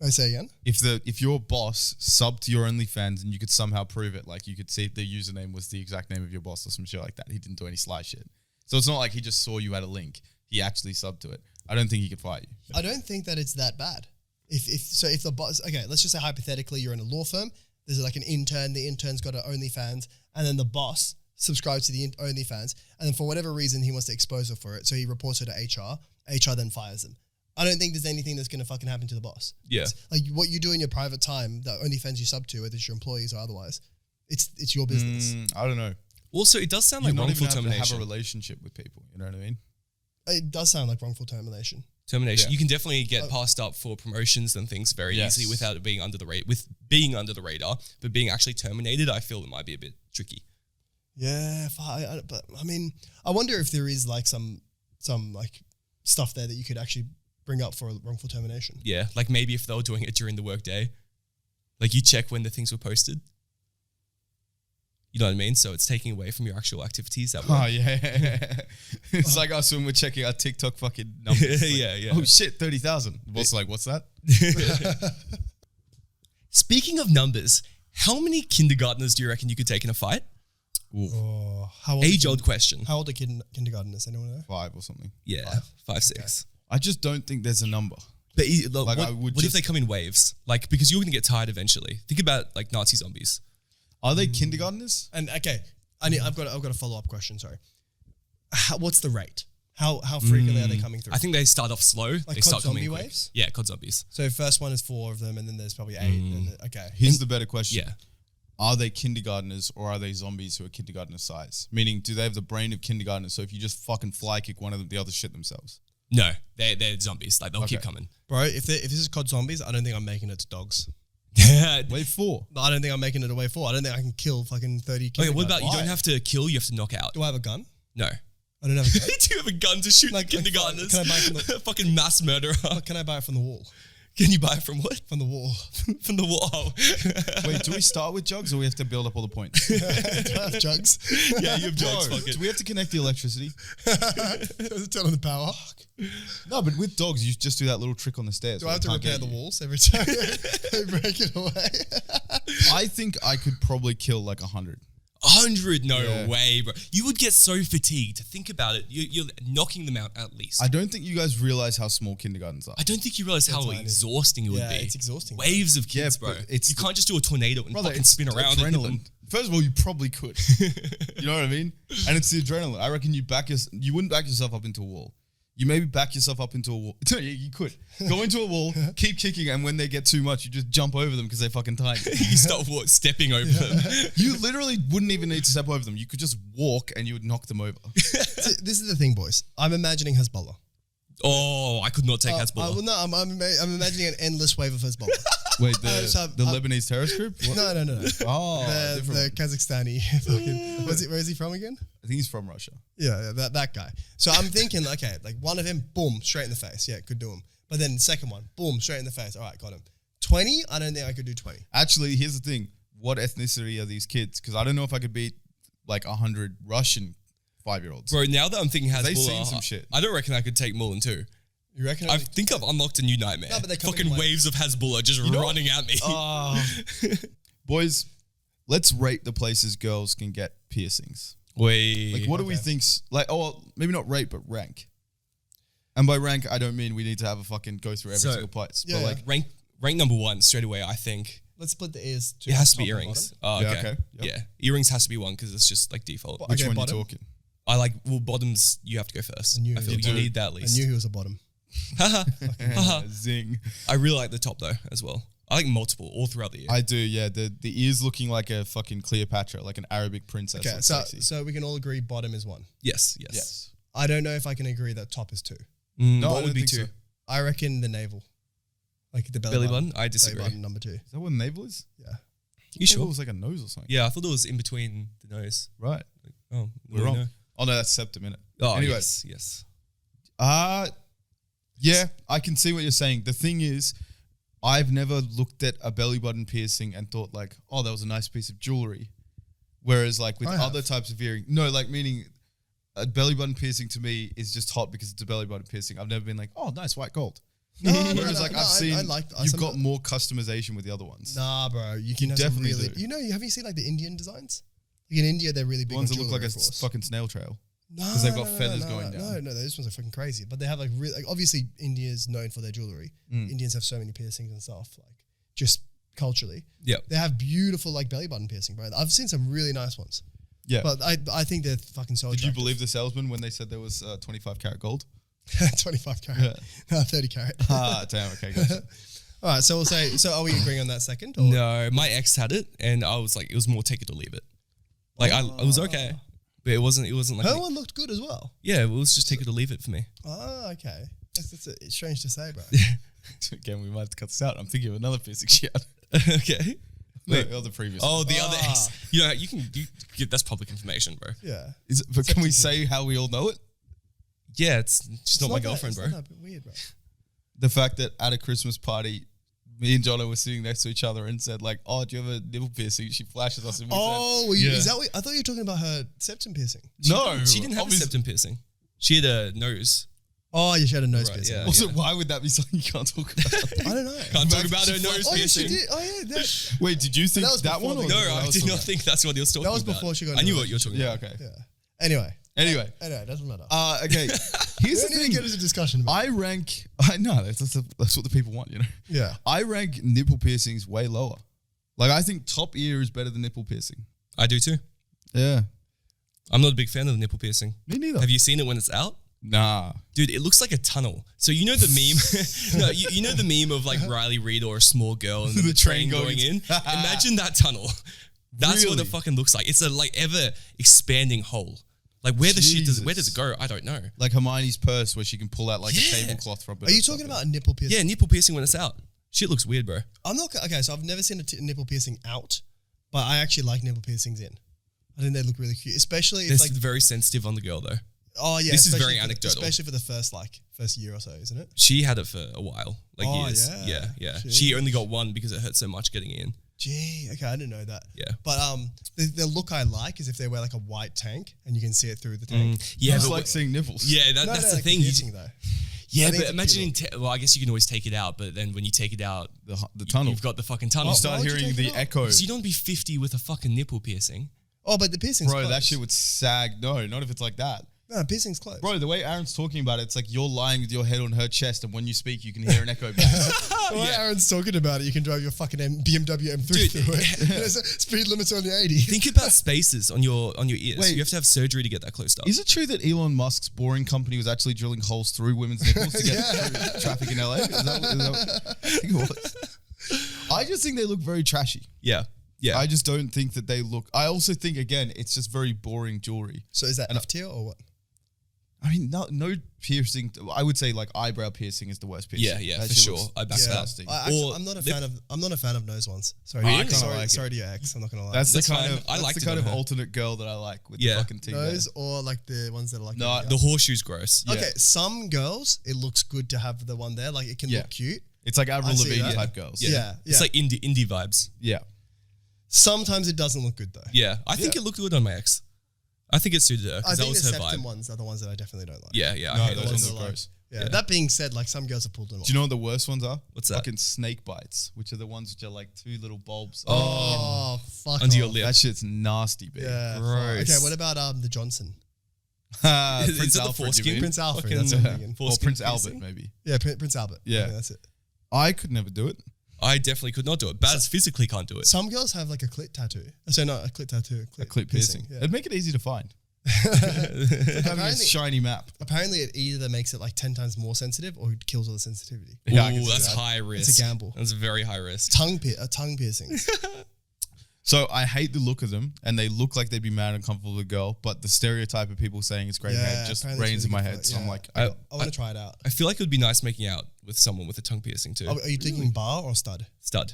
I say again? If your boss subbed to your OnlyFans and you could somehow prove it, like you could see the username was the exact name of your boss or some shit like that. He didn't do any sly shit. So it's not like he just saw you had a link. He actually subbed to it. I don't think he could fire you. I don't think that it's that bad. If the boss, okay, let's just say hypothetically you're in a law firm, there's like an intern, the intern's got an OnlyFans, and then the boss subscribes to the OnlyFans, and then for whatever reason he wants to expose her for it, so he reports her to HR. HR then fires them. I don't think there's anything that's going to fucking happen to the boss. Yeah. It's like what you do in your private time, the OnlyFans you sub to, whether it's your employees or otherwise, it's your business. I don't know. also it does sound You're like not even wrongful have to have termination. a relationship with people. You know what I mean? It does sound like wrongful termination. Termination. Yeah. You can definitely get passed up for promotions and things very Yes. easily without it being under the being under the radar. But being actually terminated, I feel it might be a bit tricky. Yeah, but I mean, I wonder if there is like some like stuff there that you could actually bring up for a wrongful termination. Yeah, like maybe if they were doing it during the workday, like you check when the things were posted. You know what I mean? So it's taking away from your actual activities at work. Oh, yeah. It's like us when we're checking our TikTok fucking numbers. Like, Yeah. Oh, shit, 30,000. What's like, what's that? Speaking of numbers, how many kindergartners do you reckon you could take in a fight? Oh, how old Age-old question. How old are kindergartners? Anyone know? 5 or something. Yeah, 5, 6. I just don't think there's a number. But Like, I would what if just- they come in waves? Like, because you're going to get tired eventually. Think about like Nazi zombies. Are they kindergartners? And okay, I've got a follow up question. Sorry, what's the rate? How frequently are they coming through? I think they start off slow. Like they COD start coming zombie quick. waves? Yeah, COD zombies. So first one is 4 of them, and then there's probably 8. Okay, Here's the better question. Yeah. Are they kindergartners or are they zombies who are kindergartner size? Meaning, do they have the brain of kindergartners? So if you just fucking fly kick one of them, the others shit themselves. No, they're zombies. Like they'll keep Okay. coming. bro. If this is COD zombies, I don't think I'm making it to dogs. Wave 4. I don't think I'm making it a way 4. I don't think I can kill fucking 30 Okay, what kindergartners. about you Why? don't have to kill, you have to knock out. Do I have a gun? No. I don't have a gun. Do you have a gun to shoot Like, kindergartners? can I buy from the- Fucking mass murderer. Can I buy it from the wall? Can you buy it from what? From the wall. From the wall. Wait, do we start with jugs or we have to build up all the points? Do I have jugs? Yeah, you have jugs. Bro, Fuck it. do we have to connect the electricity? Does it turn on the power? No, but with dogs, you just do that little trick on the stairs. Do I where have they to can't repair get the you. walls every time they break it away? I think I could probably kill like 100. 100? No Yeah. way, bro. You would get so fatigued. Think about it. You're knocking them out at least. I don't think you guys realize how small kindergartens are. I don't think you realize how tiny. exhausting it would Yeah, be. it's exhausting. Waves of kids, Yeah, bro. but it's you the- can't just do a tornado and Brother, fucking it's spin around and hit them. adrenaline. First of all, you probably could. You know what I mean? And it's the adrenaline. I reckon you wouldn't back yourself up into a wall. You maybe back yourself up into a wall. No, you could. Go into a wall, keep kicking, and when they get too much, you just jump over them because they're fucking tiny. You start stepping over them. You literally wouldn't even need to step over them. You could just walk and you would knock them over. See, this is the thing, boys. I'm imagining Hezbollah. Oh, I could not take Hezbollah. well, no, I'm imagining an endless wave of Hezbollah. Wait, so the Lebanese terrorist group? What? no. Oh, The different one. Kazakhstani fucking. Where is he from again? I think he's from Russia. Yeah, that guy. So I'm thinking, okay, like one of him, boom, straight in the face. Yeah, could do him. But then second one, boom, straight in the face. All right, got him. 20? I don't think I could do 20. Actually, here's the thing. What ethnicity are these kids? Because I don't know if I could beat like 100 Russian 5-year-olds. Bro, now that I'm thinking Hezbollah, They've seen some shit. I don't reckon I could take more than 2. You reckon? I think I've unlocked a new nightmare. No, but they come in Fucking waves. waves of Hezbollah just running at me. Boys, let's rate the places girls can get piercings. Wait. Like, what do we think's like? Oh, maybe not rate, but rank. And by rank, I don't mean we need to have a fucking go through every So, single place. yeah, but like, rank number 1 straight away, I think. Let's split the ears. It has to be top and earrings. bottom. Oh, Yeah, okay. okay. Yep. Yeah. Earrings has to be 1 because it's just like default. What- which okay, one bottom. you talking? I like, well, bottoms, you have to go first. I knew feel you like you would. need that at I least. knew he was a bottom. Zing. I really like the top though as well. I like multiple all throughout the year. I do, yeah. The ears looking like a fucking Cleopatra, like an Arabic princess. Okay, Looks so sexy. so we can all agree bottom is 1. yes. Yes. I don't know if I can agree that top is 2. No, I what don't would be think 2? so. I reckon the navel, like the belly, Belly button. button? I disagree. Belly button number 2. Is that what navel is? Yeah. You It sure? was like a nose or something. Yeah, I thought it was in between the nose. Right. Oh, We're wrong. Oh no, that's septum, innit? Oh, Anyway. yes. Yeah, I can see what you're saying. The thing is, I've never looked at a belly button piercing and thought like, oh, that was a nice piece of jewelry. Whereas like with I have. other types of earring, no, like meaning a belly button piercing to me is just hot because it's a belly button piercing. I've never been like, oh, nice white gold. Whereas like I've seen, I like you've got more customization with the other ones. Nah, bro, you can have definitely some really. do. You know, have you seen like the Indian designs? Like in India, they're really big The ones on that look like jewelry, a of course. fucking snail trail. No, 'cause they've got no, feathers no, going no, down. No, those ones are fucking crazy. But they have like really, like obviously India's known for their jewelry. Mm. Indians have so many piercings and stuff, like just culturally. Yep. They have beautiful like belly button piercing, bro. I've seen some really nice ones. Yeah. But I think they're fucking so Did you attractive. believe the salesman when they said there was 25 karat gold? 25 carat. No, 30 carat. Ah, damn. Okay, gotcha. All right, so we'll say, so are we agreeing on that second? Or? No, my ex had it, and I was like, it was more take it or leave it. Like I was okay, but it wasn't like Her one looked good as well. yeah, it was just take it or leave it for me. Oh, okay. It's strange to say, bro. Again, we might have to cut this out. I'm thinking of another piercing she had. Okay. Wait, the previous. Oh, the other Ah. ex. You know, you can that's public information, bro. Yeah. Is it, but can we say how we all know it? Yeah, it's she's not my that- girlfriend, it's bro. not that weird, bro. the fact that at a Christmas party, me and Jono were sitting next to each other and said like, "Oh, do you have a nipple piercing?" She flashes us and we said, is that what, I thought you were talking about her septum piercing. "No, She didn't have a septum piercing. She had a nose. Oh, yeah, she had a nose Right, piercing. yeah. Also, why would that be something you can't talk about? I don't know. Can't talk about her nose Oh, yeah, she piercing. did. Oh, yeah. That, Wait, did you think that was that before one? Or the- No, what I was did talking not about? think that's what he was talking That was about. before she got I knew into what you were talking Yeah, about. okay. yeah. Anyway, Anyway, it doesn't matter. okay. we Here's don't the need to thing. get into discussion about I rank. I know that's what the people want. You know. Yeah. I rank nipple piercings way lower. Like I think top ear is better than nipple piercing. I do too. Yeah. I'm not a big fan of the nipple piercing. Me neither. Have you seen it when it's out? Nah. Dude, it looks like a tunnel. So you know the meme? No, you know the meme of like Riley Reid or a small girl and the train going in? Imagine that tunnel. That's what Really? it fucking looks like. It's a like ever expanding hole. Like where does it go? I don't know. Like Hermione's purse where she can pull out like a tablecloth from it. Are you talking about a nipple piercing? Yeah, nipple piercing when it's out. Shit looks weird, bro. I'm not okay. So I've never seen a nipple piercing out, but I actually like nipple piercings in. I think they look really cute, especially if It's like very sensitive on the girl though. oh yeah. this is especially very for anecdotal. especially for the first year or so, isn't it? She had it for a while, like Oh, years. yeah. Yeah. Jeez. She only got one because it hurt so much getting in. Gee, okay, I didn't know that. Yeah. But the look I like is if they wear like a white tank and you can see it through the tank. Yeah, It's but like seeing nipples. yeah, No, that's the like thing. piercing though. Yeah, I think but it's a imagine, cute well, I guess you can always take it out, but then when you take it out, The tunnel. you've got the fucking tunnel. You start why would you hearing take it the out? echo. So you don't be 50 with a fucking nipple piercing. Oh, but the piercing's Bro, close. that shit would sag. No, not if it's like that. No, piercing's close. Bro, the way Aaron's talking about it, it's like you're lying with your head on her chest, and when you speak, you can hear an echo back. The way Aaron's talking about it, you can drive your fucking BMW M3 Dude, through it. There's a speed limit's only 80. Think about spaces on your ears. Wait. You have to have surgery to get that close up. Is it true that Elon Musk's boring company was actually drilling holes through women's nipples to get through traffic in LA? Is that I think it was. I just think they look very trashy. Yeah. Yeah. I just don't think that they look. I also think, again, it's just very boring jewelry. So is that F tier or what? I mean, no piercing. I would say like eyebrow piercing is the worst piercing. Yeah, That for shit sure. looks I back that. disgusting. Or I'm not a lip- fan of. I'm not a fan of nose ones. Sorry, Really? sorry, like sorry to your ex. I'm not gonna lie. That's the That's kind fine. of I liked that's it the kind on of her. alternate girl that I like with Yeah. the fucking teeth. nose or like the ones that are like. No, The horseshoe's gross. Yeah. Okay, some girls it looks good to have the one there. Like it can Yeah. look cute. It's like Avril I see Lavigne that. type girls. Yeah. It's like indie vibes. Yeah. Sometimes it doesn't look good though. Yeah. I think it looked good on my ex. I think it suited her I because that think was the her septum vibe. ones are the ones that I definitely don't like. Yeah, yeah. I No, hate those those. ones are are like- gross. Yeah. That being said, like some girls have pulled them off. Do you know what the worst ones are? What's that? Fucking snake bites, which are the ones which are like two little bulbs. Oh, fuck Under your off. lip. That shit's nasty, big. Yeah. fuck. Gross. Okay, what about the Johnson? Is Prince it the Alfred, you foreskin? mean? Prince Alfred. Fucking- That's what I'm thinking. Or Foreskin Prince piercing? Albert, maybe. Yeah, Prince Albert. Yeah. that's it. I could never do it. I definitely could not do it. Baz physically can't do it. Some girls have like a clit tattoo. So not a clit tattoo. A clip piercing. Yeah. It'd make it easy to find. Having a Apparently- shiny map. Apparently, it either makes it like 10 times more sensitive or it kills all the sensitivity. Yeah, I can Ooh, see that's that. high risk. It's a gamble. That's a very high risk. Tongue piercing. So I hate the look of them, and they look like they'd be mad and uncomfortable with a girl. But the stereotype of people saying it's great head just apparently it's reigns in really my good head. for it, So I'm yeah. like, I want to try it out. I feel like it would be nice making out with someone with a tongue piercing too. Are you thinking bar or stud? Stud.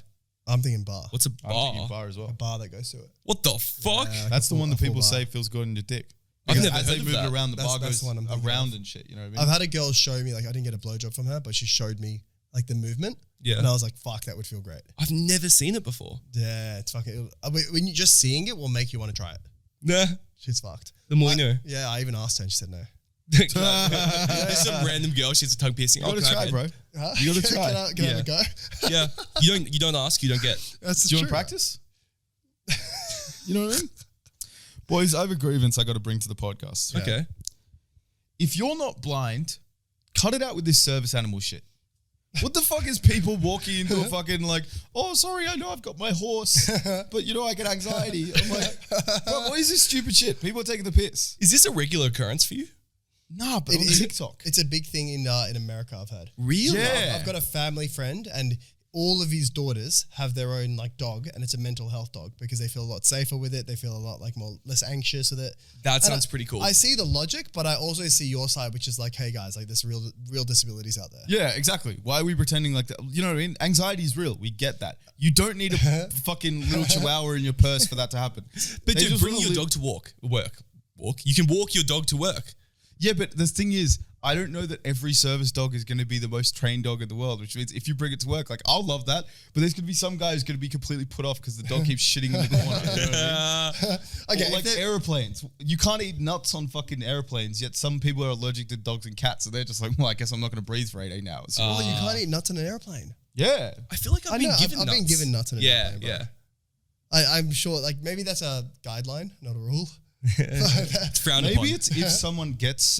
I'm thinking bar. What's a I'm bar? thinking bar as well. A bar that goes to it. What the fuck? Yeah, like That's a the full- one a that full people bar. say feels good in your dick. I've Because never as heard they of move that. it around, the That's- bar that's goes the one I'm thinking around of. and shit. You know what I mean? I've had a girl show me, like, I didn't get a blowjob from her, but she showed me like the movement. Yeah. And I was like, fuck, that would feel great. I've never seen it before. Yeah, it's fucking. When you just seeing it will make you want to try it. Nah. She's fucked. The more you know. Yeah, I even asked her and she said no. There's some random girl. She has a tongue piercing. You Oh, gotta can I try, have it? bro. Huh? You gotta try. Can I have a Yeah. go? Yeah. You don't ask. You don't get. That's Do you true. want to practice? You know what I mean? Boys, I have a grievance I got to bring to the podcast. Yeah. Okay. If you're not blind, cut it out with this service animal shit. What the fuck is people walking into a fucking like, oh, sorry, I know I've got my horse, but you know, I get anxiety. I'm like, bro, what is this stupid shit? People are taking the piss. Is this a regular occurrence for you? Nah, but on It- TikTok. It's a big thing in America, I've heard. Really? Yeah. I've got a family friend and all of his daughters have their own like dog and it's a mental health dog because they feel a lot safer with it. They feel a lot like less anxious with it. That And sounds pretty cool. I see the logic, but I also see your side, which is like, hey guys, like there's real disabilities out there. Yeah, exactly. Why are we pretending like that? You know what I mean? Anxiety is real. We get that. You don't need a fucking little chihuahua in your purse for that to happen. But They dude, just bring wanna your live- dog to work. You can walk your dog to work. Yeah, but the thing is, I don't know that every service dog is going to be the most trained dog in the world, which means if you bring it to work, like I'll love that, but there's going to be some guy who's going to be completely put off because the dog keeps shitting in the corner. You know what I mean? Okay, Or like airplanes. You can't eat nuts on fucking airplanes, yet some people are allergic to dogs and cats, so they're just like, well, I guess I'm not going to breathe for 8 hours. oh, you can't eat nuts on an airplane. Yeah. I feel like I've been given I've nuts. been given nuts on an Yeah, airplane. Bro. yeah. I'm sure, like maybe that's a guideline, not a rule. It's frowned upon. Maybe it's if someone gets,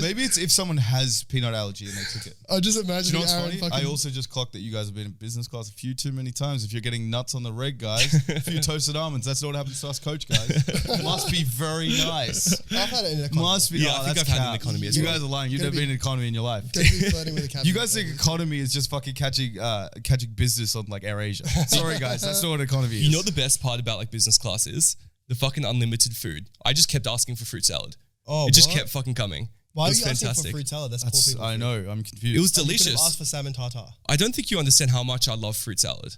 maybe it's if someone has peanut allergy and they took it. I just Do imagine. you know what's Aaron funny? I also just clocked that you guys have been in business class a few too many times. If you're getting nuts on the reg, guys, a few toasted almonds, that's not what happens to us coach guys. Must be very nice. I've had it in economy. Must be. Yeah, oh, I think that's I've had it in cap. economy as You well. guys are lying. You've Gonna never been in economy in your life. Gonna be flirting with a captain. You guys think economy is just fucking catching business on like AirAsia. Sorry guys, that's not what economy is. You know the best part about like business class is the fucking unlimited food. I just kept asking for fruit salad. Oh, It just what? kept fucking coming. Why it are was you asking for fantastic. fruit salad? That's poor That's, people. I know, I'm confused. It was You could have delicious. asked for salmon tartare. I don't think you understand how much I love fruit salad.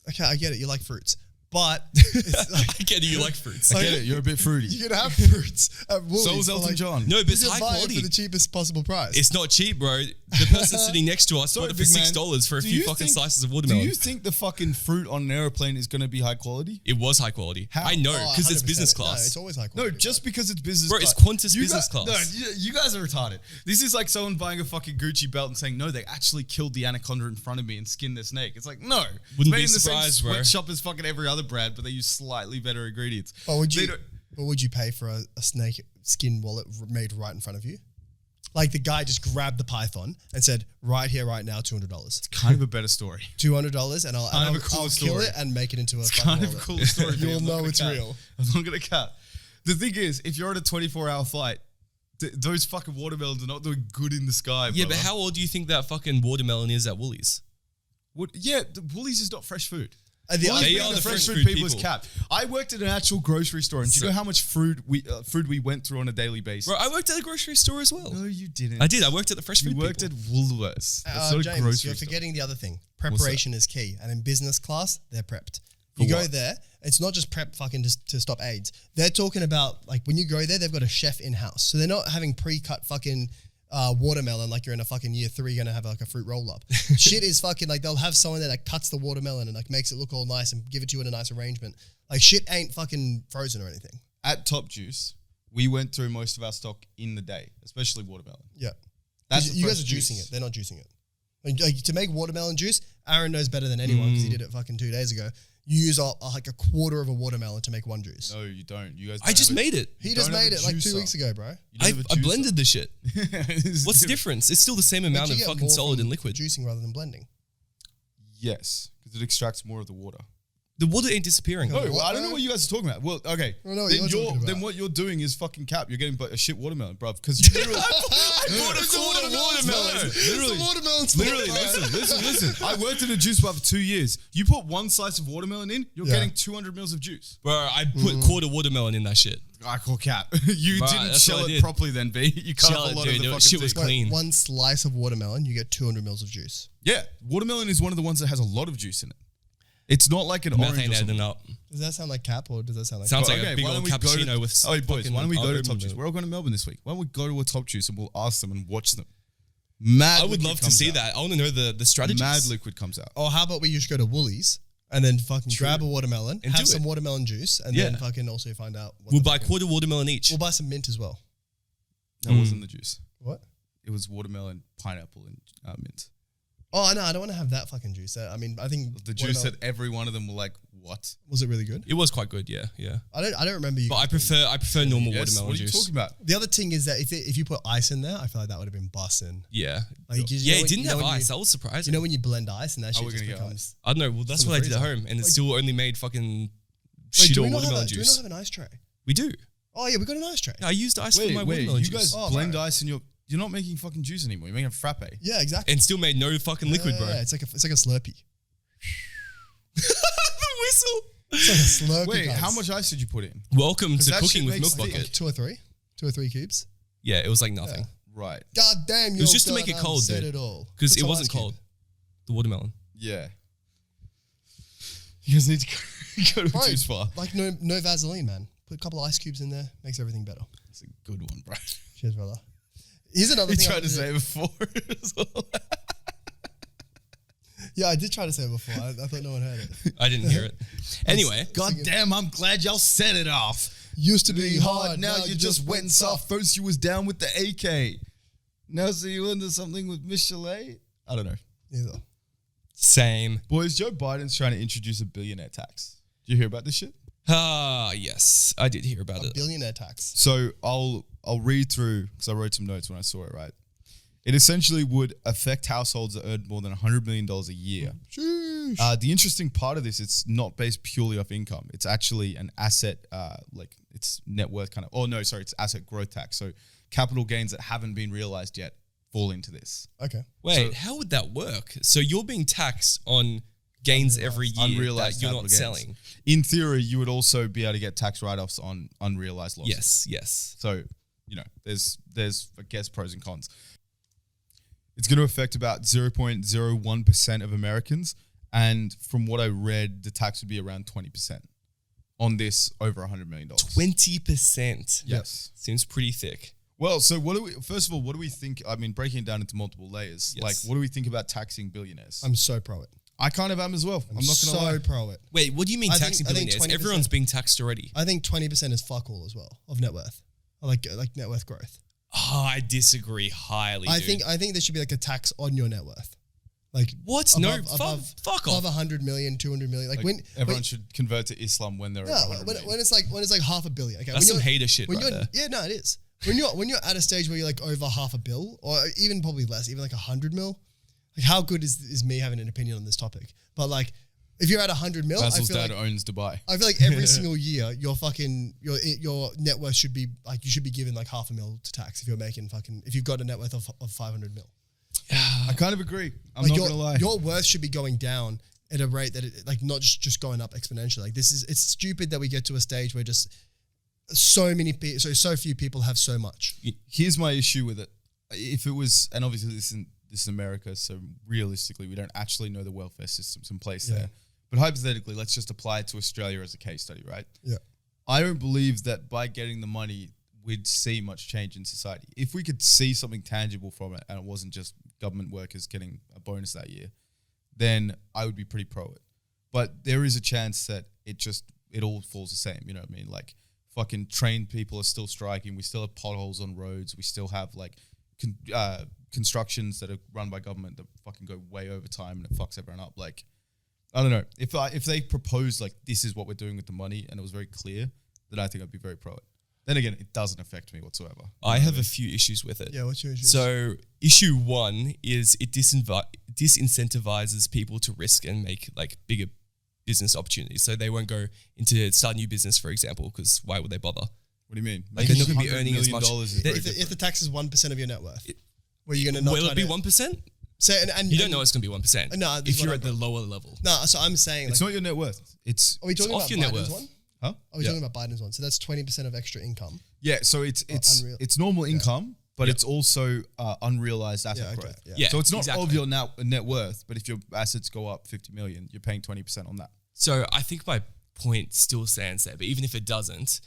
Okay, I get it. You like fruits, but it's like, I get it, you like fruits. I get it, you're a bit fruity. you can have fruits at Woolies. So was for, Elton like, John. No, but You it's can high buy it quality. for the cheapest possible price. It's not cheap, bro. The person sitting next to us Sorry, bought it for big man. $6 for a Do few you fucking think- slices of Do watermelon. you think the fucking fruit on an airplane is going to be high quality? It was high quality. How? I know, Oh, because it's 100%. business No, class. it's always high No, quality. just because it's business Bro, class. it's Qantas You business guys- class. No, you guys are retarded. This is like someone buying a fucking Gucci belt and saying, no, they actually killed the anaconda in front of me and skinned their snake. It's like, no. It's Wouldn't made be in the surprised, same bro. sweatshop as fucking every other brand, but they use slightly better ingredients. But would They you? don't- But would you pay for a snake skin wallet made right in front of you? Like the guy just grabbed the python and said, "Right here, right now, $200, Kind of a better story. $200, and I'll Kind of a cool I'll story. kill it and make it into a It's fucking kind of a wallet." cool story. but You'll I'm not know gonna it's cut. real. I'm not going to cut. The thing is, if you're on a 24-hour flight, those fucking watermelons are not doing good in the sky. Yeah, but brother. how old do you think that fucking watermelon is at Woolies? Yeah, the Woolies is not fresh food. The Woolies other They being are the the fresh fresh food food people is people. capped. I worked at an actual grocery store, and do you know how much food we went through on a daily basis? Bro, I worked at a grocery store as well. No, you didn't. I did. I worked at the fresh You food worked people. at Woolworths. That's not a James, grocery you're store. forgetting the other thing. Preparation is key, and in business class, they're prepped. For You go what? there, it's not just prep fucking to stop AIDS. They're talking about like when you go there, they've got a chef in house, so they're not having pre-cut fucking watermelon like you're in a fucking year 3 gonna have like a fruit roll up. Shit is fucking like they'll have someone there that cuts the watermelon and like makes it look all nice and give it to you in a nice arrangement. Like shit ain't fucking frozen or anything. At Top Juice, we went through most of our stock in the day, especially watermelon. Yeah, That's you the guys are fresh juicing juice. it. They're not juicing it. Like to make watermelon juice, Aaron knows better than anyone because he did it fucking 2 days ago. You use like a quarter of a watermelon to make one juice. No, you don't. You guys. I just made it. He You just don't have made a it like 2 juicer. weeks ago, bro. You don't have a I juicer. blended the shit. It's What's the different. difference? It's still the same amount But of you get fucking more solid from and liquid. juicing rather than blending. Yes, because it extracts more of the water. The water ain't disappearing. No, What, I don't know bro? what you guys are talking about. Well, okay. I don't know what then, you're talking about. then what you're doing is fucking cap. You're getting a shit watermelon, bruv. Because you literally, I bought a quarter watermelon. literally, listen. I worked in a juice bar for 2 years. You put one slice of watermelon in, you're Yeah. getting 200 mils of juice. Bro, I put quarter watermelon in that shit. I call cap. You Right, didn't that's shell what I it did. properly then, B. You cut Shell off a it, lot dude. of the No, fucking shit was thing. clean. One slice of watermelon, you get 200 mils of juice. Yeah, watermelon is one of the ones that has a lot of juice in it. It's not like an Meth orange ain't or adding something. up. Does that sound like cap or does that sound like Sounds cap? like a big why old don't we go cappuccino to, with Oh, wait, boys, fucking why don't we go to almond Top milk. Juice? We're all going to Melbourne this week. Why don't we go to a Top Juice and we'll ask them and watch them? Mad I would liquid love to comes see out. that. I want to know the strategies. Mad liquid comes out. Or how about we just go to Woolies and then fucking grab a watermelon, And have do some it. watermelon juice, and Yeah. then fucking also find out. What We'll the buy fucking- quarter watermelon each. We'll buy some mint as well. That wasn't the juice. What? It was watermelon, pineapple, and mint. Oh no, I don't want to have that fucking juice. I mean, I think The juice watermelon- that every one of them were like, what? was it really good? It was quite good, yeah. I don't remember you. But I prefer normal Yes, watermelon what are you juice. talking about? The other thing is that if you put ice in there, I feel like that would have been bussin'. Yeah. Like, you Yeah, know it when- didn't you know have when ice. you- That was surprising. You know when you blend ice and that shit we're just gonna get becomes. I don't know. Well, that's in the what I did at freezer. home, and it's Wait, still only made fucking Wait, shit do or we not watermelon have? Do we juice. not have an ice tray? We do. Oh yeah, we got an ice tray. Yeah, I used ice for my Wait, watermelon you juice. guys Oh, blend right. ice and you're not making fucking juice anymore. You're making a frappe. Yeah, exactly. And still made no fucking liquid, bro. Yeah, it's like a Slurpee. The whistle. It's like a Slurpee. Wait, guys. how much ice did you put in? Welcome to that cooking shit with makes Milk thick. Bucket. 2 or 3? 2 or 3 cubes. Yeah, it was like nothing. Right. God damn, you was just to make it cold, said dude. it all. Because Put it some wasn't ice cube. cold. The watermelon. Yeah. You guys need to go to Bro, a juice bar. like no Vaseline, man. Put a couple of ice cubes in there, makes everything better. That's a good one, bro. Cheers, brother. Here's another He thing. tried to say it before as well. Yeah, I did try to say it before. I thought no one heard it. I didn't hear it. Anyway, God damn, I'm glad y'all set it off. Used to be hard, now you just went soft. First you was down with the AK. Now so you into something with Michelet? I don't know. Either. same. Boys, Joe Biden's trying to introduce a billionaire tax. Did you hear about this shit? Ah, yes, I did hear about A it. billionaire tax. So I'll read through because I wrote some notes when I saw it, right? It essentially would affect households that earn more than $100 million a year. Sheesh. The interesting part of this, it's not based purely off income. It's actually an asset, like it's net worth kind of, oh no, sorry, it's asset growth tax. So capital gains that haven't been realized yet fall into this. Okay. Wait, how would that work? So you're being taxed on gains every year Unrealized that you're capital not gains. selling. In theory, you would also be able to get tax write-offs on unrealized losses. Yes, yes. So, you know, there's I guess pros and cons. It's going to affect about 0.01% of Americans. And from what I read, the tax would be around 20% on this over $100 million. 20%. Yes. Seems pretty thick. Well, so first of all, what do we think? I mean, breaking it down into multiple layers, Yes. like what do we think about taxing billionaires? I'm so pro it. I kind of am as well. I'm not going to so lie. pro it. Wait, what do you mean I think- taxing I think billionaires? 20%. Everyone's being taxed already. I think 20% is fuck all as well of net worth. Like net worth growth. Oh, I disagree highly. I dude. think there should be like a tax on your net worth. Like What? Fuck off. Above 100 million, 200 million. Like when Everyone should convert to Islam when they're no, over 100 when million. it's like half a billion. Okay, That's when some you're- hater shit when right you're, there. Yeah, no, it is. When you're at a stage where you're like over half a bill, or even probably less, even like 100 mil. Like how good is me having an opinion on this topic? But like if you're at 100 mil, Basil's I feel dad like owns Dubai. I feel like every single year your net worth should be like you should be given like half a mil to tax if you're making if you've got a net worth of 500 mil. I kind of agree. I'm Like not going to lie. your worth should be going down at a rate that it, like not just going up exponentially. Like it's stupid that we get to a stage where just so few people have so much. Here's my issue with it. If it was, and obviously this is America, so realistically we don't actually know the welfare systems in place there. But hypothetically, let's just apply it to Australia as a case study, right? Yeah. I don't believe that by getting the money, we'd see much change in society. If we could see something tangible from it and it wasn't just government workers getting a bonus that year, then I would be pretty pro it. But there is a chance that it all falls the same. You know what I mean? Like fucking trained people are still striking. We still have potholes on roads. We still have like constructions that are run by government that fucking go way over time and it fucks everyone up. Like, I don't know. If they proposed like this is what we're doing with the money and it was very clear, then I think I'd be very pro it. Then again, it doesn't affect me whatsoever. I have a few issues with it. Yeah, what's your issue? So issue one is it disincentivizes people to risk and make like bigger business opportunities. So they won't go into start a new business, for example, because why would they bother? What do you mean? Like, they're not gonna be earning as much. Is very if the different. tax is 1% of your net worth, where you're gonna not Will try it be to 1%? say and You don't know it's going to be 1%. No, this if is you're what at the lower level. No, so I'm saying It's like, not your net worth. It's are we talking off about your net Biden's worth. one? huh? Are we Yeah. talking about Biden's one? So that's 20% of extra income. Yeah, so it's unreal. it's normal income, but Yeah. it's also unrealized asset Yeah, okay, growth. yeah. Yeah, So it's not exactly. of your net worth, but if your assets go up 50 million, you're paying 20% on that. So I think my point still stands there. But even if it doesn't,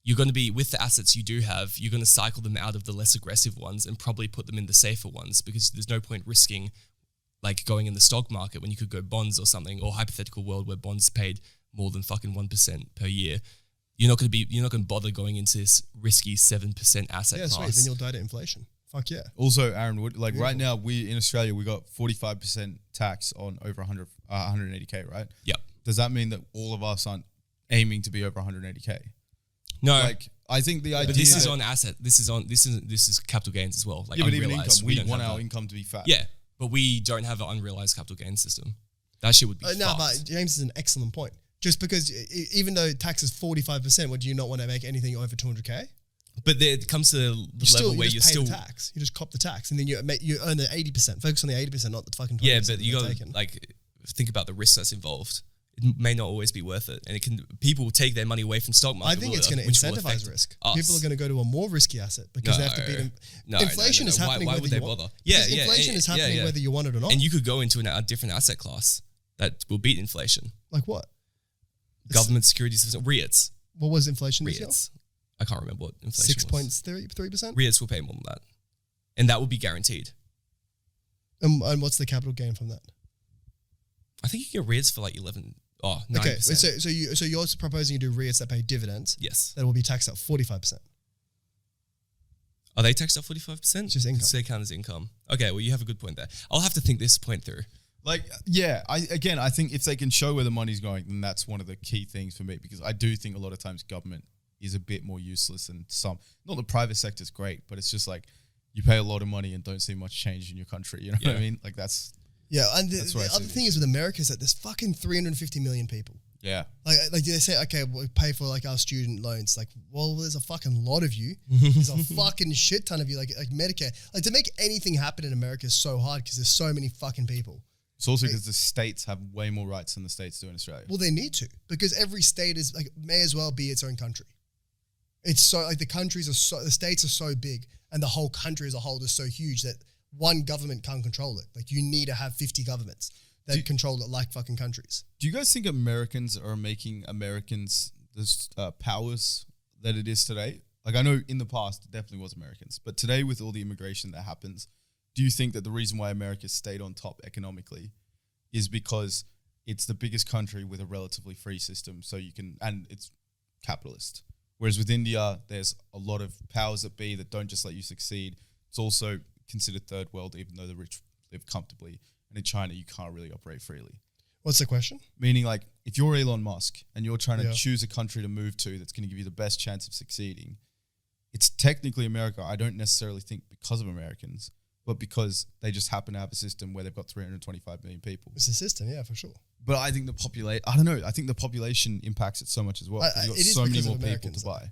you're going to be, with the assets you do have, you're going to cycle them out of the less aggressive ones and probably put them in the safer ones because there's no point risking like going in the stock market when you could go bonds or something, or hypothetical world where bonds paid more than fucking 1% per year. You're not going to bother going into this risky 7% asset Yeah, class. sweet. Then you'll die to inflation. Fuck yeah. Also, Aaron, right now we in Australia we got 45% tax on over 180k, right? Yep. Does that mean that all of us aren't aiming to be over 180k? No, Like, I think the idea. but this is that- on asset. This is capital gains as well. Like yeah, but even unrealized. income, we don't want have our that. income to be fat. Yeah, but we don't have an unrealized capital gains system. That shit would be No, fucked. but James is an excellent point. Just because even though tax is 45%, would you not want to make anything over 200k? But there it comes to the level where you you're just pay still the tax. You just cop the tax, and then you earn the 80%. Focus on the 80%, not the fucking 20%. yeah. But you they're got to taking. like think about the risk that's involved. It may not always be worth it, and people will take their money away from stock market. I think it's going to which will incentivize affect risk. us. People are going to go to a more risky asset because they have to beat them. Inflation is happening Why whether would they you want. bother? Because Yeah, inflation is happening whether you want it or not. And you could go into a different asset class that will beat inflation. Like what? Government securities, REITs. What was inflation this year? REITs. I can't remember what inflation was. 6.3%. REITs will pay more than that. and that would be guaranteed. And what's the capital gain from that? I think you get REITs for like 9%. Okay, so you're proposing you do REITs that pay dividends. Yes. That will be taxed at 45%. Are they taxed at 45%? It's just income. So they count as income. Okay, well, you have a good point there. I'll have to think this point through. Like, yeah, I think if they can show where the money's going, then that's one of the key things for me, because I do think a lot of times government is a bit more useless than some. Not the private sector's great, but it's just like you pay a lot of money and don't see much change in your country. You know what I mean? Like that's... Yeah, and the That's where I other see thing is with America is that there's fucking 350 million people. Yeah. Like they say, okay, we pay for like our student loans. Like, well, there's a fucking lot of you. There's a fucking shit ton of you. Like Medicare. Like to make anything happen in America is so hard because there's so many fucking people. It's also because the states have way more rights than the states do in Australia. Well, they need to, because every state is like, may as well be its own country. It's so like the states are so big, and the whole country as a whole is so huge that one government can't control it. Like you need to have 50 governments that control it like fucking countries. Do you guys think Americans are making Americans the powers that it is today? Like I know in the past it definitely was Americans, but today with all the immigration that happens, do you think that the reason why America stayed on top economically is because it's the biggest country with a relatively free system, so you can, and it's capitalist? Whereas with India, there's a lot of powers that be that don't just let you succeed. It's also considered third world, even though the rich live comfortably. And in China, you can't really operate freely. What's the question? Meaning, like, if you're Elon Musk and you're trying to choose a country to move to that's going to give you the best chance of succeeding, it's technically America. I don't necessarily think because of Americans, but because they just happen to have a system where they've got 325 million people. It's a system, yeah, for sure. But I think I don't know. I think the population impacts it so much as well. You've got so many more people to buy.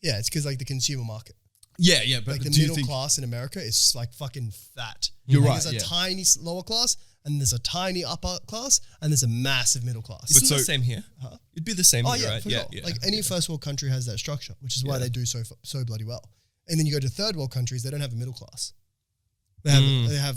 Yeah, it's because like the consumer market. Yeah, but like the middle class in America is like fucking fat. You're like right. There's a tiny lower class, and there's a tiny upper class, and there's a massive middle class. Isn't it the same here? Huh? It'd be the same here, right? For sure. Like any first world country has that structure, which is why they do so bloody well. And then you go to third world countries, they don't have a middle class. They have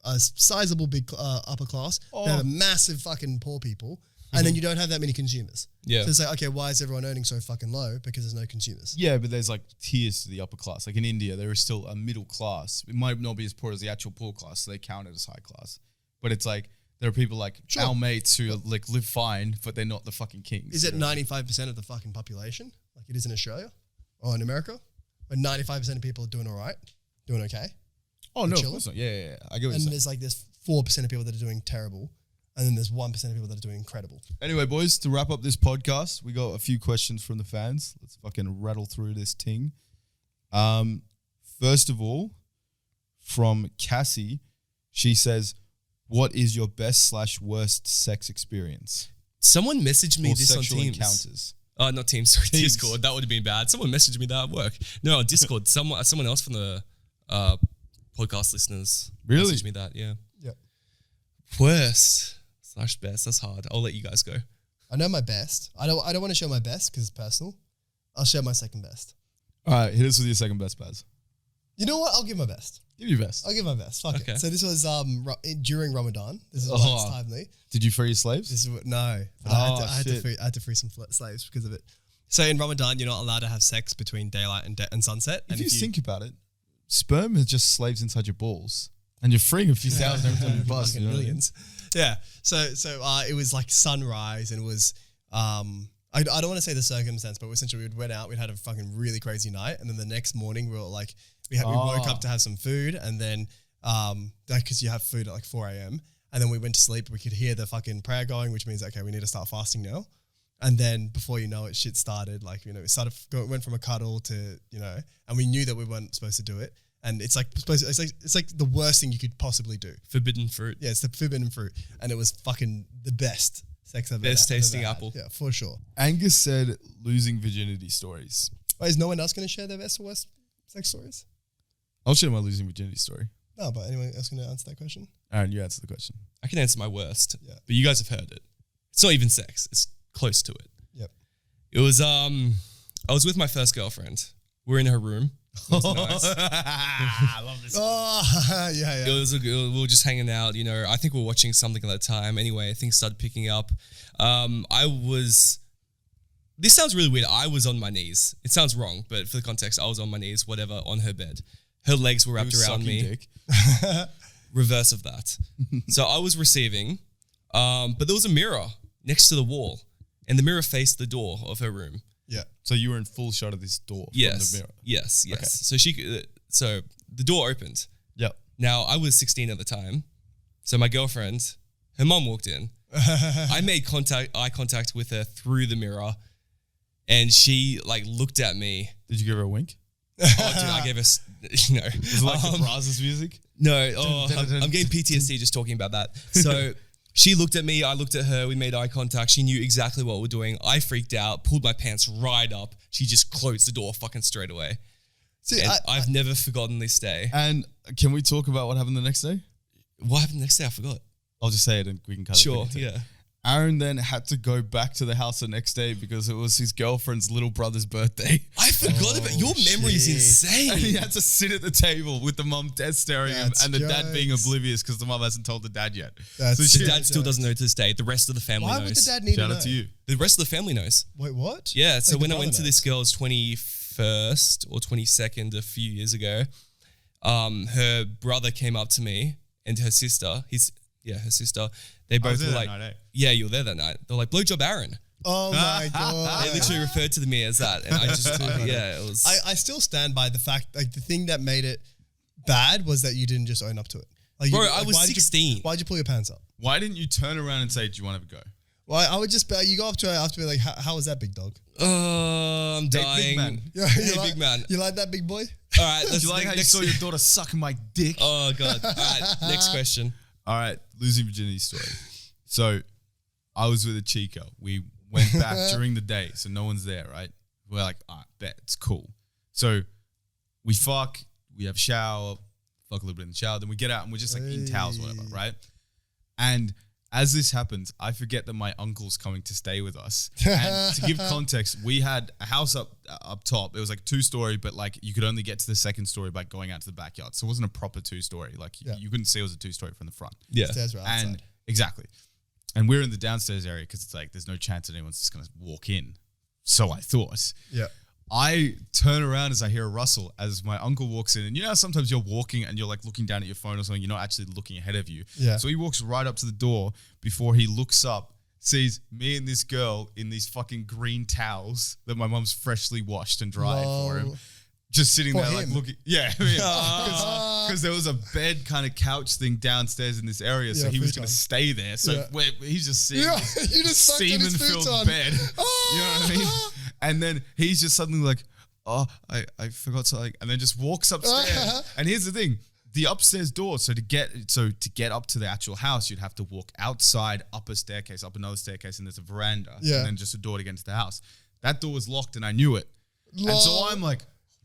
a sizable big upper class. They have a massive fucking poor people. And then you don't have that many consumers. Yeah. So it's like, okay, why is everyone earning so fucking low? Because there's no consumers. Yeah, but there's like tiers to the upper class. Like in India, there is still a middle class. It might not be as poor as the actual poor class, so they count it as high class. But it's like, there are people like our mates who like live fine, but they're not the fucking kings. Is it 95% of the fucking population? Like it is in Australia or in America? Where 95% of people are doing all right? Doing okay? Oh, no, of course not. Yeah. I get what you're saying. And there's like this 4% of people that are doing terrible. And then there's 1% of people that are doing incredible. Anyway, boys, to wrap up this podcast, we got a few questions from the fans. Let's fucking rattle through this ting. First of all, from Cassie, she says, what is your best/worst sex experience? Someone messaged me this on Teams. Encounters. Oh, not Teams, sorry, Teams. Discord. That would have been bad. Someone messaged me that at work. No, on Discord. someone else from the podcast listeners messaged me that, yeah. Yep. Worst/best, that's hard. I'll let you guys go. I know my best. I don't want to share my best because it's personal. I'll share my second best. All right, hit us with your second best, Baz. You know what? I'll give my best. Give your best. I'll give my best. Fuck Okay. it. So this was during Ramadan. This is why it's timely. Did you free your slaves? No. But I had to free some slaves because of it. So in Ramadan, you're not allowed to have sex between daylight and sunset. If you think about it, sperm is just slaves inside your balls. And you're freeing a few thousand every time you bust. You know millions. Yeah. So it was like sunrise, and it was I don't want to say the circumstance, but essentially we went out, we had a fucking really crazy night, and then the next morning we were like we woke up to have some food, and then because you have food at like 4 a.m. and then we went to sleep. We could hear the fucking prayer going, which means okay, we need to start fasting now. And then before you know it, shit started. Like it went from a cuddle to and we knew that we weren't supposed to do it. And it's like the worst thing you could possibly do. Forbidden fruit. Yeah, it's the forbidden fruit, and it was fucking the best sex I've ever Best tasting had. apple. Yeah, for sure. Angus said losing virginity stories. Wait, is no one else going to share their best or worst sex stories? I'll share my losing virginity story. No, but anyone else going to answer that question? Aaron, you answer the question. I can answer my worst. Yeah. But you guys have heard it. It's not even sex. It's close to it. Yep. It was I was with my first girlfriend. We're in her room. It was nice. I love this. Oh, yeah. We were just hanging out, I think we were watching something at that time. Anyway, things started picking up. This sounds really weird. I was on my knees. It sounds wrong, but for the context, I was on my knees, whatever, on her bed. Her legs were He wrapped was around sucking me. dick. Reverse of that. So I was receiving, but there was a mirror next to the wall, and the mirror faced the door of her room. Yeah. So you were in full shot of this door from Yes. the mirror. Yes. Okay. So the door opened. Yep. Now I was 16 at the time, so my girlfriend, her mum walked in. I made eye contact with her through the mirror, and she like looked at me. Did you give her a wink? Oh, dude, I gave her, no. Was it like the Brazos music? No, I'm getting PTSD just talking about that. So she looked at me, I looked at her, we made eye contact. She knew exactly what we're doing. I freaked out, pulled my pants right up. She just closed the door fucking straight away. See, And I've never forgotten this day. And can we talk about what happened the next day? What happened the next day? I forgot. I'll just say it and we can cut Sure, it. yeah. Aaron then had to go back to the house the next day because it was his girlfriend's little brother's birthday. I forgot about your memory is shit. And he insane. had to sit at the table with the mum dead staring him That's and the dad being jokes. oblivious because the mum hasn't told the dad yet. That's So The she- dad still doesn't know to this day. The rest of the family Why knows. would the dad need Shout to out know? to you. The rest of the family knows. Wait, what? Yeah, so Like when the I went to brother this knows? girl's 21st or 22nd a few years ago, her brother came up to me and her sister, her sister, they both there were that like, night, eh? yeah, you were there that night. They're like, blowjob Aaron. Oh my god! They literally referred to me as that. And I just, it was. I still stand by the fact, like the thing that made it bad was that you didn't just own up to it. Like, Bro, you, I like, was why did you- 16. Why'd you pull your pants up? Why didn't you turn around and say, do you want to have a go? Well, I would just, you go up to her after, like, how was that, big dog? I'm Hey, dying. big man. Yeah, Hey, you like, big man. You like that, big boy? All right, let's Do you like how you next, saw your daughter sucking my dick? Oh, God. All right, next question. All right, losing virginity story. So I was with a chica. We went back during the day, so no one's there, right? We're like, all right, bet, it's cool. So we fuck, we have a shower, fuck a little bit in the shower, then we get out and we're just like in towels or whatever, right? And as this happens, I forget that my uncle's coming to stay with us. And to give context, we had a house up top. It was like 2-story, but like you could only get to the second story by going out to the backyard. So it wasn't a proper 2-story. Like you couldn't see it was a 2-story from the front. Yeah. Stairs right outside. And exactly. And we're in the downstairs area because it's like there's no chance that anyone's just going to walk in. So I thought. Yeah. I turn around as I hear a rustle as my uncle walks in. And you know how sometimes you're walking and you're like looking down at your phone or something, you're not actually looking ahead of you. Yeah. So he walks right up to the door before he looks up, sees me and this girl in these fucking green towels that my mum's freshly washed and dried for him. Whoa. Just sitting For there like him? looking. Yeah. Because there was a bed kind of couch thing downstairs in this area. So Yeah, he was futon. going to stay there. So Yeah. he's just seeing Yeah, this you just sucked on his semen-filled futon. bed. You know what I mean? And then he's just suddenly like, oh, I forgot something, and then just walks upstairs. And here's the thing: the upstairs door. So to get up to the actual house, you'd have to walk outside, up a staircase, up another staircase, and there's a veranda, Yeah. and then just a door to get into the house. That door was locked, and I knew it. And so Lol. I'm like,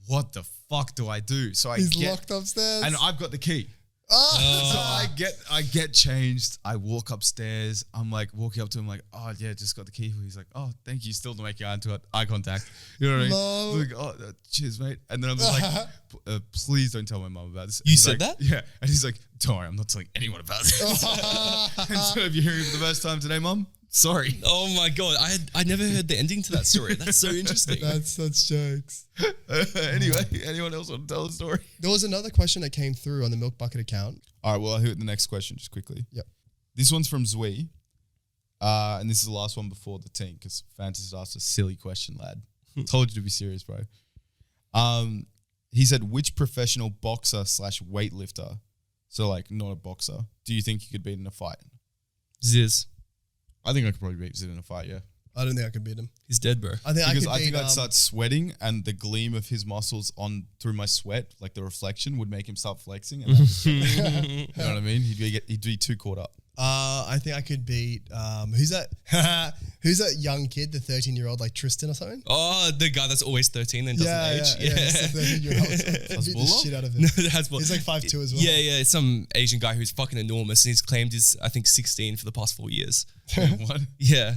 what the fuck do I do? So I He's get, locked upstairs. and I've got the key. Ah. So I get changed. I walk upstairs. I'm like walking up to him like, oh yeah, just got the key. He's like, oh, thank you. Still to make eye contact. You know what I mean? Lol. I'm like, oh, cheers, mate. And then I'm just like, please don't tell my mum about this. You He's said like, that? Yeah. And he's like, don't worry, I'm not telling anyone about this. And so if you're hearing it for the first time today, mum, sorry. Oh, my God. I never heard the ending to that story. That's so interesting. That's jokes. Anyway, anyone else want to tell the story? There was another question that came through on the Milk Bucket account. All right, well, I'll hit the next question just quickly. Yep. This one's from Zui. And this is the last one before the team because Fantas asked a silly question, lad. Told you to be serious, bro. He said, which professional boxer / weightlifter, so like not a boxer, do you think you could beat in a fight? Ziz. I think I could probably beat Zid in a fight, yeah. I don't think I could beat him. He's dead, bro. I think Because I I could think beat, I'd start sweating and the gleam of his muscles on through my sweat, like the reflection, would make him start flexing. And you know what I mean? He'd be too caught up. I think I could beat who's that? Who's that young kid, the 13-year-old, like Tristan or something? Oh, the guy that's always 13 and doesn't age. Yeah. He's the 13-year-old. Beat the Hasbulla? shit out of him. No, that's what. He's like 5'2" as well. Yeah. It's some Asian guy who's fucking enormous and he's claimed he's, I think, 16 for the past 4 years. What? Yeah.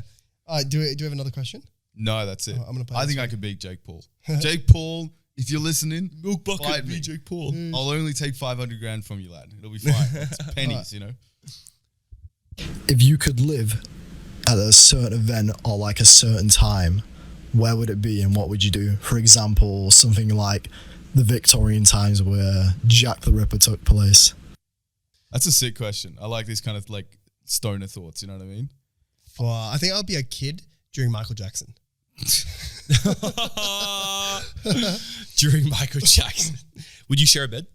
Do we have another question? No, that's it. I'm gonna play I this think I could beat Jake Paul. Jake Paul, if you're listening, Milk bucket, fight me. Jake Paul. I'll only take 500 grand from you, lad. It'll be fine. It's pennies, you know. If you could live at a certain event or like a certain time, where would it be and what would you do? For example, something like the Victorian times where Jack the Ripper took place? That's a sick question. I like these kind of like stoner thoughts. You know what I mean? I think I'll be a kid during Michael Jackson. During Michael Jackson. Would you share a bed?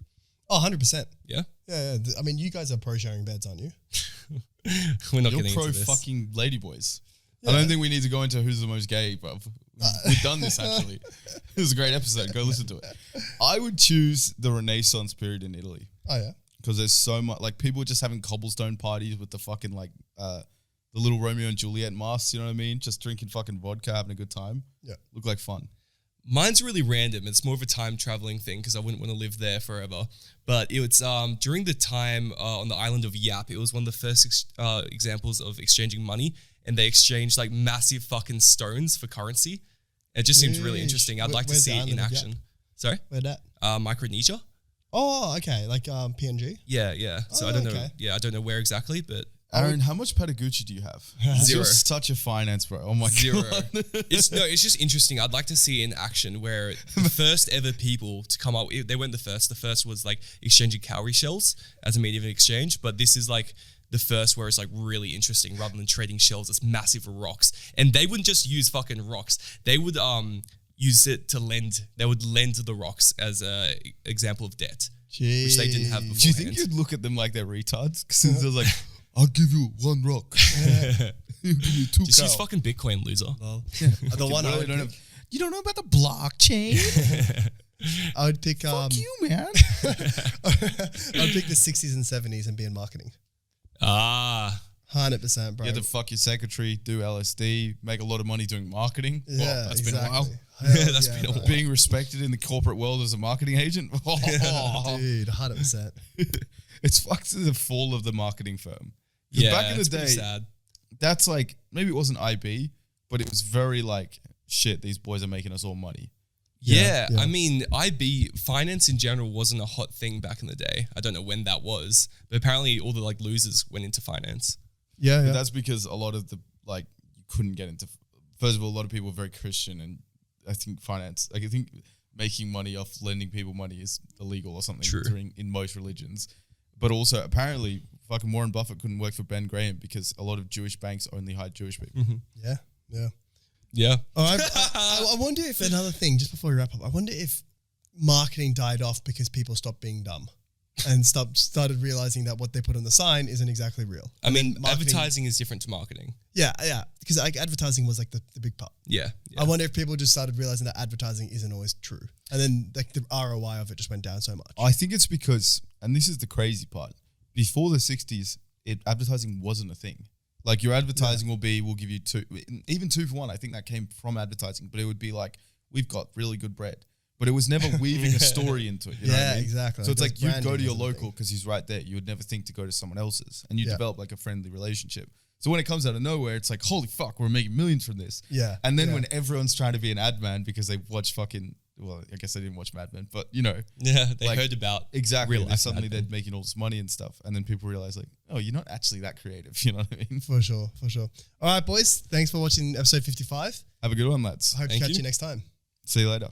Oh, 100%. Yeah? Yeah. I mean, you guys are pro sharing beds, aren't you? We're not You're getting pro into this. fucking ladyboys. Yeah. I don't think we need to go into who's the most gay, but we've done this actually. It was a great episode. Go listen to it. I would choose the Renaissance period in Italy Oh, yeah. because there's so much, like people just having cobblestone parties with the fucking like the little Romeo and Juliet masks. You know what I mean? Just drinking fucking vodka, having a good time. Yeah. Look like fun. Mine's really random. It's more of a time traveling thing because I wouldn't want to live there forever. But it was during the time on the island of Yap. It was one of the first examples of exchanging money, and they exchanged like massive fucking stones for currency. It just seems really Yeesh. interesting. I'd like to Where's the see it in island of Yap? action. Sorry, Where that? Micronesia. Oh, okay. Like PNG. Yeah. So Oh, I don't know. okay. Yeah, I don't know where exactly, but Aaron, how much Patagucci do you have? Zero. You're such a finance bro. Oh my zero. god. It's just interesting. I'd like to see it in action where the first ever people to come up. They weren't the first. The first was like exchanging cowrie shells as a medium of exchange, but this is like the first where it's like really interesting rather than trading shells. It's massive rocks, and they wouldn't just use fucking rocks. They would use it to lend. They would lend the rocks as a example of debt, which they didn't have before. Do you think you'd look at them like they're retards? Because they're like, I'll give you one rock. You give me two Just cow. use fucking Bitcoin, loser. The one I would don't pick, have, you don't know about the blockchain? I would pick Fuck you, man. I'd pick the 60s and 70s and be in marketing. 100%, bro. You had to fuck your secretary, do LSD, make a lot of money doing marketing. Yeah, Well, that's been a while. Hell That's yeah, been a bro. while. Being respected in the corporate world as a marketing agent. Dude, 100%. It's fucked to the fall of the marketing firm. 'Cause Yeah, back in the it's pretty day, sad. that's like, maybe it wasn't IB, but it was very like, shit, these boys are making us all money. Yeah, yeah. I mean, IB finance in general wasn't a hot thing back in the day. I don't know when that was, but apparently all the like losers went into finance. Yeah, But yeah. that's because a lot of the, like, you couldn't get into, first of all, a lot of people were very Christian, and I think finance, like, I think making money off lending people money is illegal or something True. in most religions. But also, apparently, fucking Warren Buffett couldn't work for Ben Graham because a lot of Jewish banks only hide Jewish people. Yeah, yeah. Yeah. All right. I wonder if another thing, just before we wrap up, I wonder if marketing died off because people stopped being dumb and started realizing that what they put on the sign isn't exactly real. I mean, marketing- advertising is different to marketing. Yeah, because like advertising was like the big part. Yeah. I wonder if people just started realizing that advertising isn't always true, and then like the ROI of it just went down so much. I think it's because, and this is the crazy part, before the 60s, advertising wasn't a thing. Like your advertising we'll give you even 2 for 1. I think that came from advertising, but it would be like, we've got really good bread. But it was never weaving a story into it. You know what I mean? exactly. So it's like you branding go to your wasn't a local thing. because he's right there. You would never think to go to someone else's, and you Yeah. develop like a friendly relationship. So when it comes out of nowhere, it's like, holy fuck, we're making millions from this. Yeah, And then yeah. when everyone's trying to be an ad man because they watch fucking, well, I guess they didn't watch Mad Men, but you know, Yeah. They Like, heard about exactly. real life Suddenly Mad they're Men. making all this money and stuff. And then people realize like, oh, you're not actually that creative. You know what I mean? For sure. All right, boys. Thanks for watching episode 55. Have a good one, lads. I hope to Thank catch you. you next time. See you later.